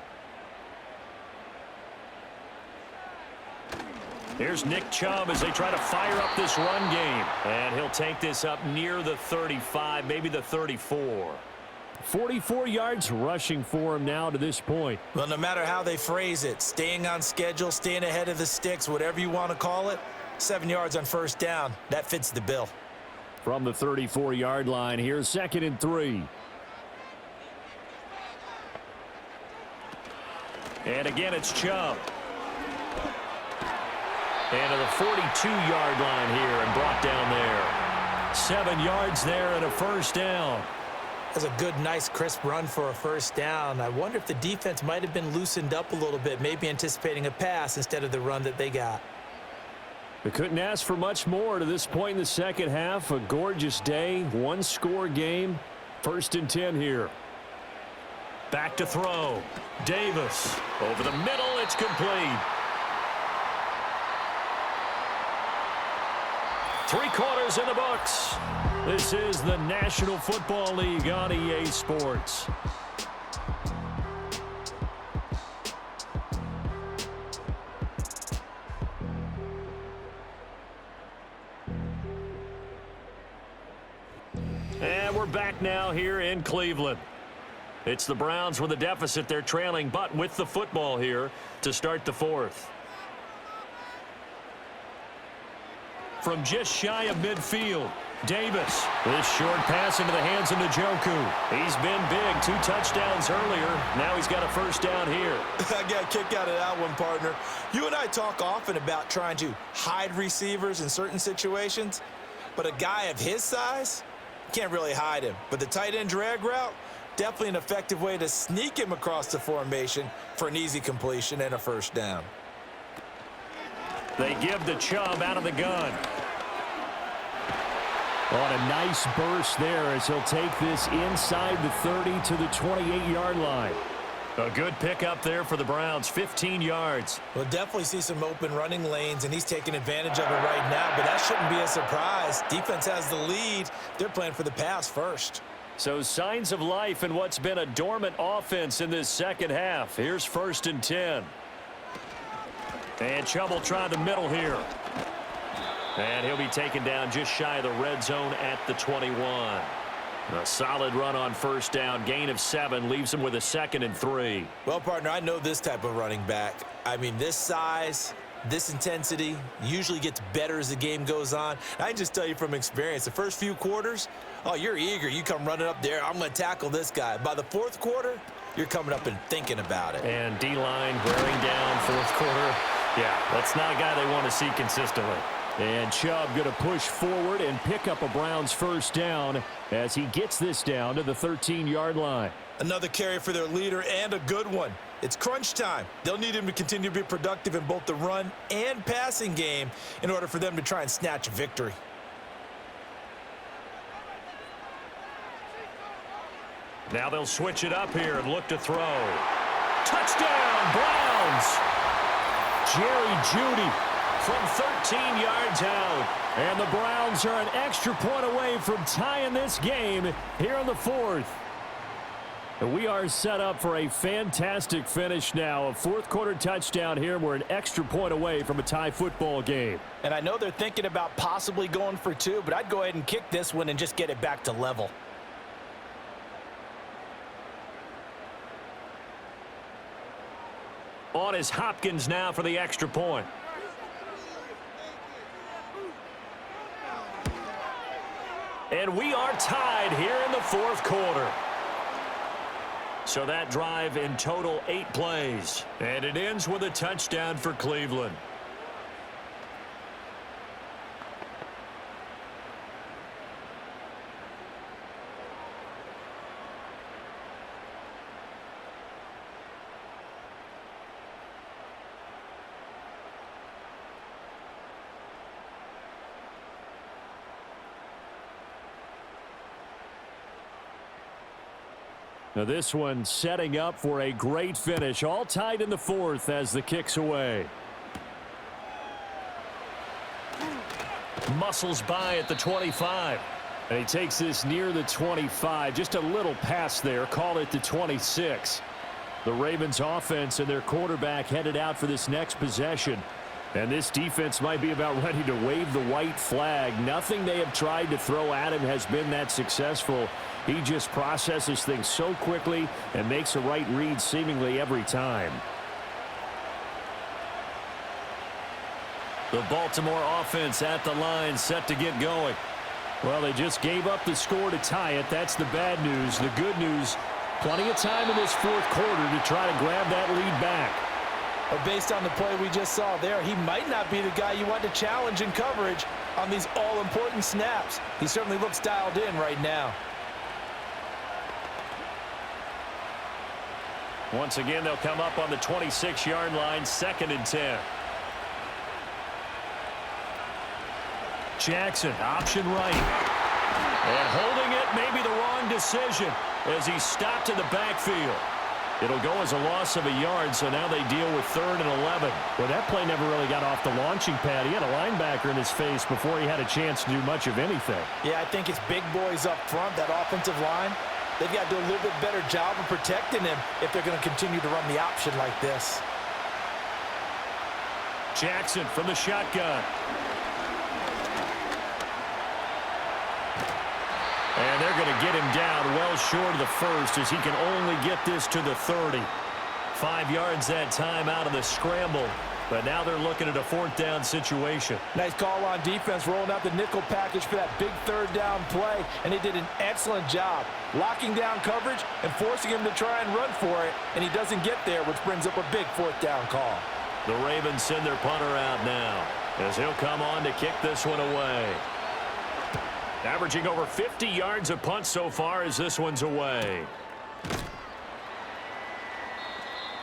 Here's Nick Chubb as they try to fire up this run game. And he'll take this up near the 35, maybe the 34.
44 yards rushing for him now to this point.
Well, no matter how they phrase it, staying on schedule, staying ahead of the sticks, whatever you want to call it, 7 yards on first down, that fits the bill.
From the 34-yard line, here's 2nd and 3.
And again, it's Chubb. And to the 42-yard line here and brought down there. 7 yards there and a first down.
That's a good, nice, crisp run for a first down. I wonder if the defense might have been loosened up a little bit, maybe anticipating a pass instead of the run that they got.
They couldn't ask for much more to this point in the second half. A gorgeous day, one-score game. 1st and 10 here.
Back to throw. Davis over the middle. It's complete. 3 quarters in the books. This is the National Football League on EA Sports. And we're back now here in Cleveland. It's the Browns with a deficit. They're trailing, but with the football here to start the 4th. From just shy of midfield, Davis. This short pass into the hands of Njoku. He's been big. 2 touchdowns earlier. Now he's got a first down here.
I got a kick out of that one, partner. You and I talk often about trying to hide receivers in certain situations, but a guy of his size can't really hide him. But the tight end drag route, definitely an effective way to sneak him across the formation for an easy completion and a first down.
They give the Chubb out of the gun.
On a nice burst there as he'll take this inside the 30 to the 28-yard line.
A good pickup there for the Browns, 15 yards.
We'll definitely see some open running lanes, and he's taking advantage of it right now, but that shouldn't be a surprise. Defense has the lead. They're playing for the pass first.
So signs of life in what's been a dormant offense in this second half. Here's 1st and 10. And Chubb will try the middle here. And he'll be taken down just shy of the red zone at the 21. A solid run on first down. Gain of 7 leaves him with a 2nd and 3.
Well, partner, I know this type of running back. I mean, this size, this intensity usually gets better as the game goes on. I can just tell you from experience, the first few quarters, oh, you're eager. You come running up there. I'm going to tackle this guy. By the 4th quarter, you're coming up and thinking about it.
And D-line wearing down 4th quarter. Yeah, that's not a guy they want to see consistently.
And Chubb going to push forward and pick up a Browns first down as he gets this down to the 13-yard line.
Another carry for their leader and a good one. It's crunch time. They'll need him to continue to be productive in both the run and passing game in order for them to try and snatch a victory.
Now they'll switch it up here and look to throw. Touchdown, Browns!
Jerry Jeudy
from 13 yards out.
And the Browns are an extra point away from tying this game here in the 4th. We are set up for a fantastic finish now. A 4th quarter touchdown here. We're an extra point away from a tie football game.
And I know they're thinking about possibly going for 2, but I'd go ahead and kick this one and just get it back to level.
On is Hopkins now for the extra point. And we are tied here in the 4th quarter. So that drive in total 8 plays. And it ends with a touchdown for Cleveland.
Now this one setting up for a great finish. All tied in the 4th as the kick's away. Muscles by at the 25. And he takes this near the 25. Just a little pass there. Call it the 26. The Ravens offense and their quarterback headed out for this next possession. And this defense might be about ready to wave the white flag. Nothing they have tried to throw at him has been that successful. He just processes things so quickly and makes a right read seemingly every time.
The Baltimore offense at the line, set to get going.
Well, they just gave up the score to tie it. That's the bad news. The good news, plenty of time in this 4th quarter to try to grab that lead back.
But based on the play we just saw there, he might not be the guy you want to challenge in coverage on these all-important snaps. He certainly looks dialed in right now.
Once again, they'll come up on the 26-yard line, 2nd and 10.
Jackson, option right.
And holding it may be the wrong decision as he stopped in the backfield. It'll go as a loss of a yard, so now they deal with 3rd and 11.
Well, that play never really got off the launching pad. He had a linebacker in his face before he had a chance to do much of anything.
Yeah, I think it's big boys up front, that offensive line. They've got to do a little bit better job of protecting him if they're going to continue to run the option like this.
Jackson from the shotgun. And they're going to get him down well short of the 1st as he can only get this to the 30. 5 yards that time out of the scramble. But now they're looking at a 4th down situation.
Nice call on defense, rolling out the nickel package for that big 3rd down play. And they did an excellent job locking down coverage and forcing him to try and run for it. And he doesn't get there, which brings up a big 4th down call.
The Ravens send their punter out now as he'll come on to kick this one away. Averaging over 50 yards a punt so far as this one's away.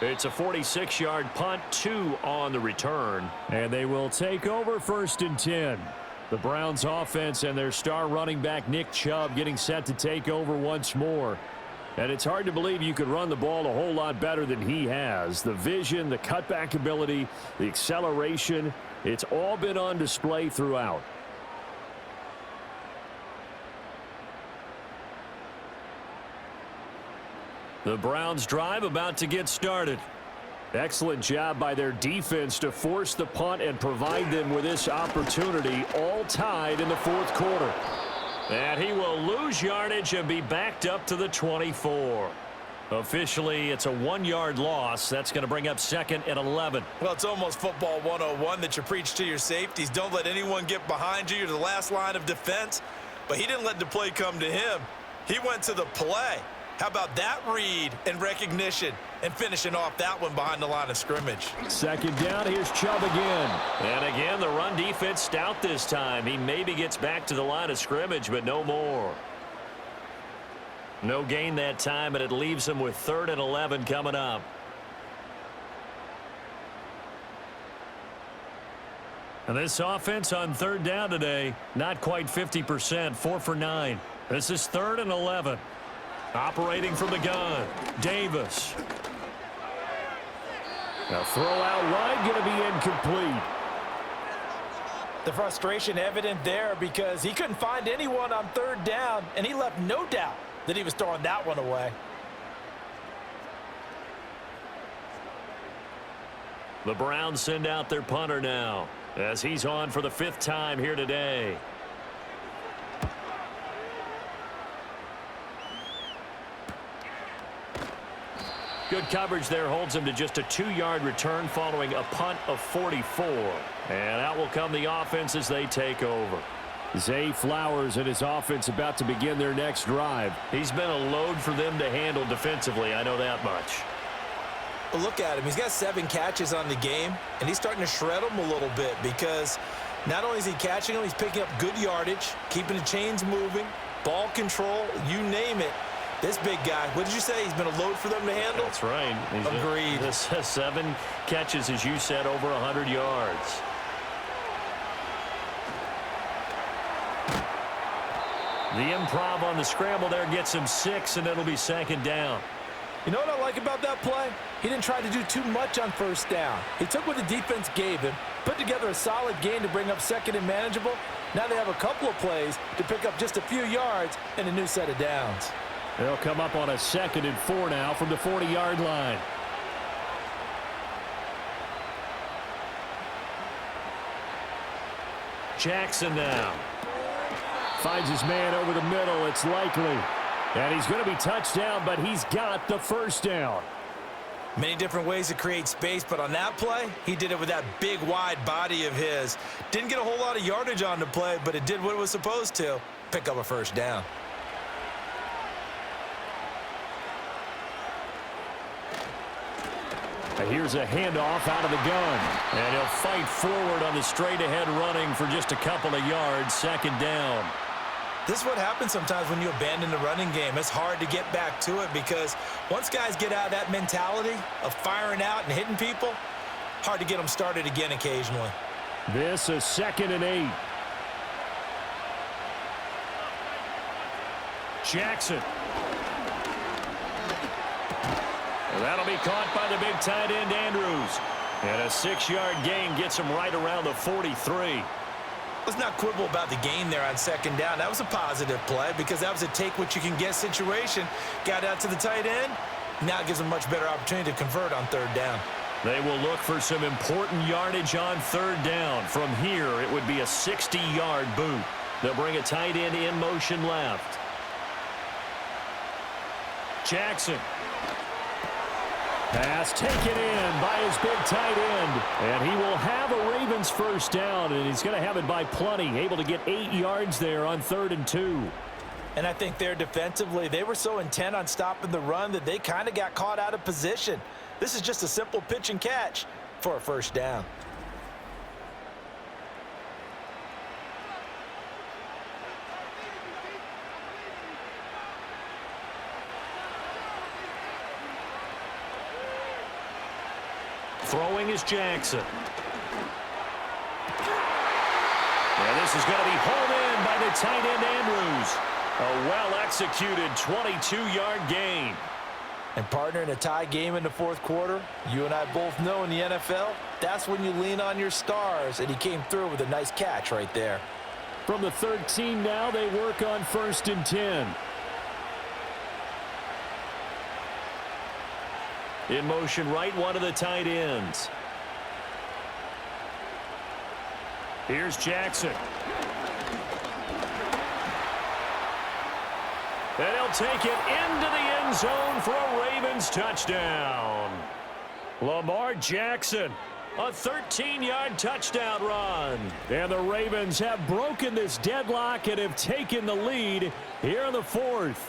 It's a 46-yard punt, 2 on the return.
And they will take over 1st and 10. The Browns offense and their star running back Nick Chubb getting set to take over once more. And it's hard to believe you could run the ball a whole lot better than he has. The vision, the cutback ability, the acceleration, it's all been on display throughout.
The Browns drive about to get started.
Excellent job by their defense to force the punt and provide them with this opportunity, all tied in the 4th quarter.
And he will lose yardage and be backed up to the 24. Officially, it's a 1-yard loss. That's going to bring up 2nd and 11.
Well, it's almost football 101 that you preach to your safeties. Don't let anyone get behind you. You're the last line of defense. But he didn't let the play come to him. He went to the play. How about that read and recognition and finishing off that one behind the line of scrimmage?
2nd down, here's Chubb again.
And again, the run defense stout this time. He maybe gets back to the line of scrimmage, but no more. No gain that time, and it leaves him with 3rd and 11 coming up.
And this offense on 3rd down today, not quite 50%, 4 for 9. This is 3rd and 11.
Operating from the gun, Davis.
A throw out wide, going to be incomplete.
The frustration evident there because he couldn't find anyone on 3rd down, and he left no doubt that he was throwing that one away.
The Browns send out their punter now as he's on for the 5th time here today. Good coverage there holds him to just a 2-yard return following a punt of 44. And out will come the offense as they take over.
Zay Flowers and his offense about to begin their next drive. He's been a load for them to handle defensively, I know that much.
But look at him. He's got 7 catches on the game, and he's starting to shred them a little bit because not only is he catching them, he's picking up good yardage, keeping the chains moving, ball control, you name it. This big guy, what did you say? He's been a load for them to handle?
That's right.
Agreed.
This 7 catches, as you said, over 100 yards. The improv on the scramble there gets him 6, and it'll be 2nd down.
You know what I like about that play? He didn't try to do too much on 1st down. He took what the defense gave him, put together a solid gain to bring up 2nd and manageable. Now they have a couple of plays to pick up just a few yards and a new set of downs.
They'll come up on a 2nd and 4 now from the 40-yard line. Jackson now. Finds his man over the middle. It's likely. And he's going to be touched down, but he's got the 1st down.
Many different ways to create space, but on that play, he did it with that big, wide body of his. Didn't get a whole lot of yardage on the play, but it did what it was supposed to, pick up a 1st down.
Here's a handoff out of the gun. And he'll fight forward on the straight-ahead running for just a couple of yards, 2nd down.
This is what happens sometimes when you abandon the running game. It's hard to get back to it because once guys get out of that mentality of firing out and hitting people, hard to get them started again occasionally.
This is 2nd and 8. Jackson. Well, that'll be caught by the big tight end, Andrews. And a 6-yard gain gets him right around the 43.
Let's not quibble about the gain there on 2nd down. That was a positive play because that was a take-what-you-can-get situation. Got out to the tight end. Now it gives them a much better opportunity to convert on 3rd down.
They will look for some important yardage on 3rd down. From here, it would be a 60-yard boot. They'll bring a tight end in motion left. Jackson. Pass taken in by his big tight end. And he will have a Ravens 1st down, and he's going to have it by plenty. Able to get 8 yards there on 3rd and 2.
And I think there defensively, they were so intent on stopping the run that they kind of got caught out of position. This is just a simple pitch and catch for a 1st down.
Throwing is Jackson. And this is going to be hauled in by the tight end, Andrews. A well-executed 22-yard gain.
And partner, in a tie game in the 4th quarter, you and I both know in the NFL, that's when you lean on your stars, and he came through with a nice catch right there.
From the 13 now, they work on 1st and 10. In motion right, one of the tight ends. Here's Jackson. And he'll take it into the end zone for a Ravens touchdown. Lamar Jackson, a 13-yard touchdown run. And the Ravens have broken this deadlock and have taken the lead here in the 4th.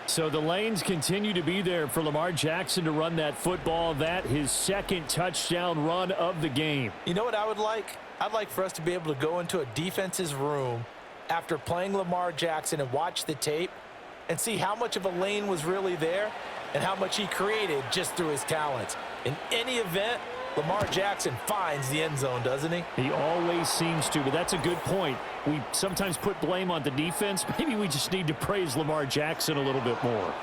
So the lanes continue to be there for Lamar Jackson to run that football. That his 2nd touchdown run of the game.
You know what I would like? I'd like for us to be able to go into a defense's room after playing Lamar Jackson and watch the tape and see how much of a lane was really there and how much he created just through his talents. In any event, Lamar Jackson finds the end zone, doesn't he?
He always seems to, but that's a good point. We sometimes put blame on the defense. Maybe we just need to praise Lamar Jackson a little bit more.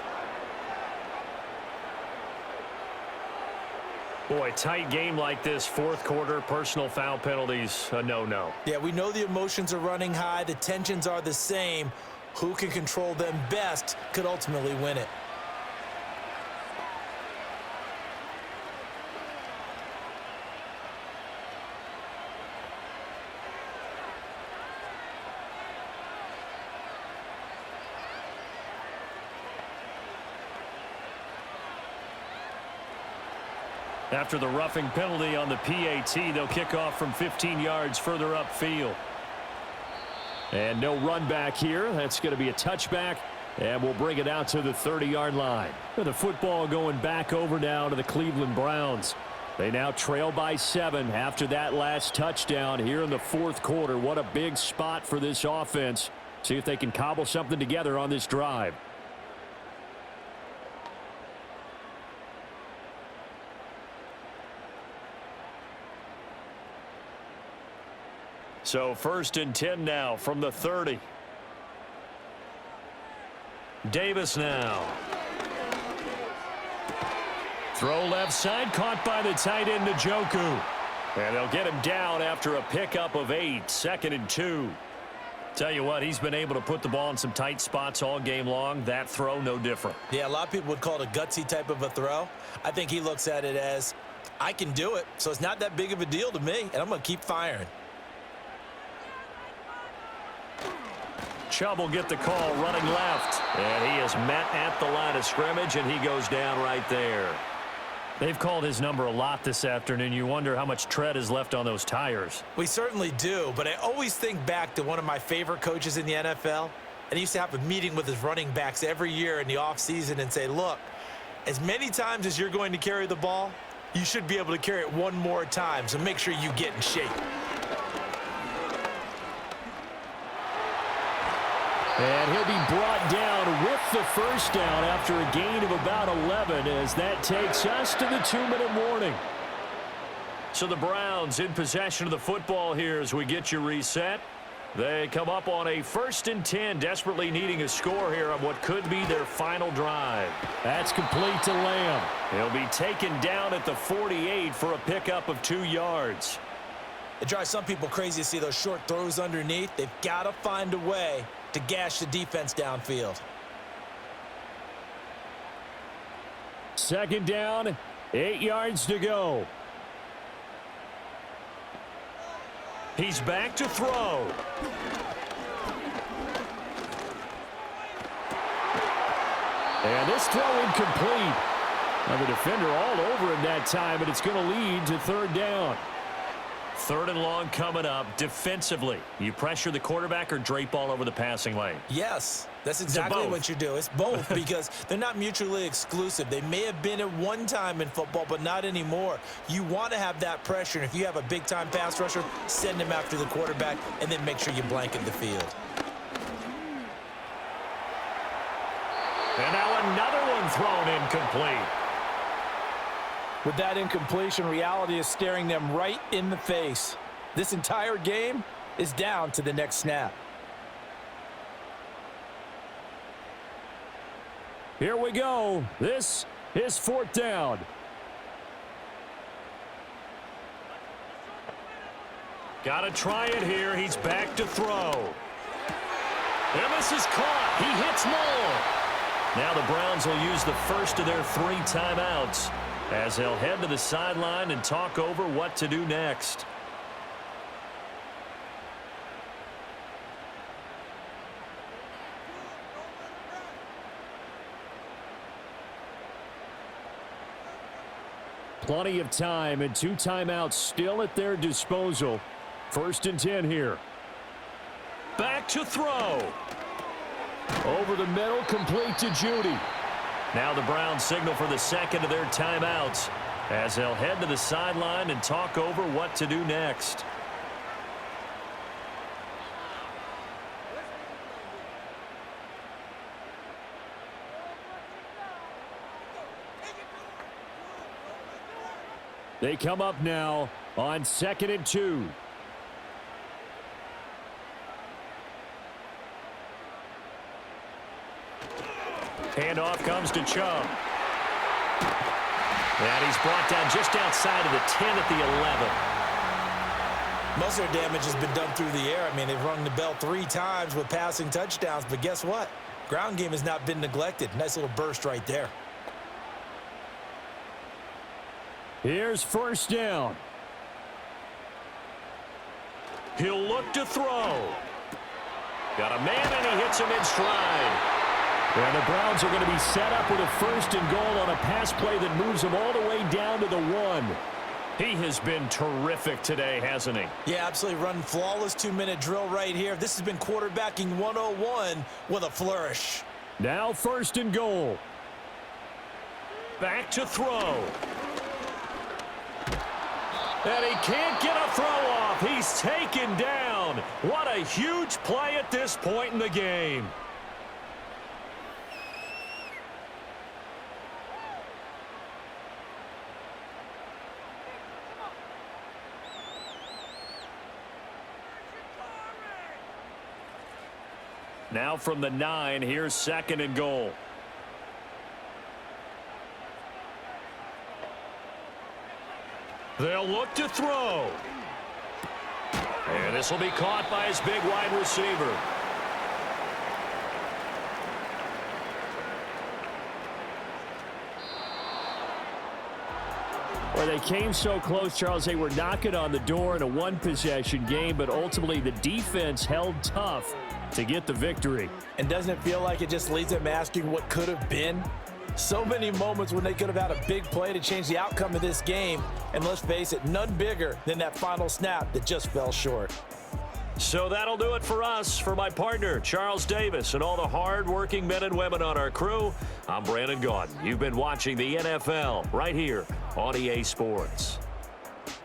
Boy, tight game like this, 4th quarter, personal foul penalties, a no-no.
Yeah, we know the emotions are running high. The tensions are the same. Who can control them best could ultimately win it.
After the roughing penalty on the PAT, they'll kick off from 15 yards further upfield. And no run back here. That's going to be a touchback, and we'll bring it out to the 30-yard line. The football going back over now to the Cleveland Browns. They now trail by 7 after that last touchdown here in the fourth quarter. What a big spot for this offense. See if they can cobble something together on this drive. So 1st and 10 now from the 30. Davis now. Throw left side, caught by the tight end Njoku. And they'll get him down after a pickup of 8, 2nd and 2. Tell you what, he's been able to put the ball in some tight spots all game long. That throw, no different.
Yeah, a lot of people would call it a gutsy type of a throw. I think he looks at it as, I can do it, so it's not that big of a deal to me, and I'm going to keep firing.
Chubb will get the call running left. And he is met at the line of scrimmage, and he goes down right there. They've called his number a lot this afternoon. You wonder how much tread is left on those tires.
We certainly do, but I always think back to one of my favorite coaches in the NFL, and he used to have a meeting with his running backs every year in the offseason and say, look, as many times as you're going to carry the ball, you should be able to carry it one more time, so make sure you get in shape.
And he'll be brought down with the first down after a gain of about 11 as that takes us to the 2-minute warning. So the Browns in possession of the football here as we get you reset. They come up on a 1st and 10, desperately needing a score here on what could be their final drive. That's complete to Lamb. He'll be taken down at the 48 for a pickup of 2 yards.
It drives some people crazy to see those short throws underneath. They've got to find a way to gash the defense downfield.
2nd down, 8 yards to go. He's back to throw. And this throw incomplete. Now the defender all over him that time, and it's going to lead to 3rd down. 3rd and long coming up. Defensively, you pressure the quarterback or drape all over the passing lane?
Yes, that's exactly what you do. It's both because they're not mutually exclusive. They may have been at one time in football, but not anymore. You want to have that pressure, and if you have a big-time pass rusher, send him after the quarterback, and then make sure you blanket the field.
And now another one thrown incomplete.
With that incompletion, reality is staring them right in the face. This entire game is down to the next snap.
Here we go. This is 4th down. Got to try it here. He's back to throw. And this is caught. He hits more. Now the Browns will use the first of their 3 timeouts as they'll head to the sideline and talk over what to do next. Plenty of time and 2 timeouts still at their disposal. 1st and 10 here. Back to throw. Over the middle, complete to Judy. Now the Browns signal for the 2nd of their timeouts as they'll head to the sideline and talk over what to do next. They come up now on 2nd and 2. Handoff comes to Chubb. And he's brought down just outside of the 10 at the 11.
Most of their damage has been done through the air. I mean, they've rung the bell 3 times with passing touchdowns, but guess what? Ground game has not been neglected. Nice little burst right there.
Here's 1st down. He'll look to throw. Got a man, and he hits him in stride. And the Browns are going to be set up with a 1st and goal on a pass play that moves them all the way down to the 1. He has been terrific today, hasn't he?
Yeah, absolutely. Running flawless 2-minute drill right here. This has been quarterbacking 101 with a flourish.
Now 1st and goal. Back to throw. And he can't get a throw off. He's taken down. What a huge play at this point in the game. Now from the 9, here's 2nd and goal. They'll look to throw. And this will be caught by his big wide receiver. Well, they came so close, Charles. They were knocking on the door in a one-possession game, but ultimately the defense held tough to get the victory.
And doesn't it feel like it just leaves them asking what could have been? So many moments when they could have had a big play to change the outcome of this game. And let's face it, none bigger than that final snap that just fell short.
So that'll do it for us. For my partner, Charles Davis, and all the hard-working men and women on our crew, I'm Brandon Gaudin. You've been watching the NFL right here on EA Sports.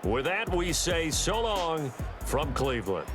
With that, we say so long from Cleveland.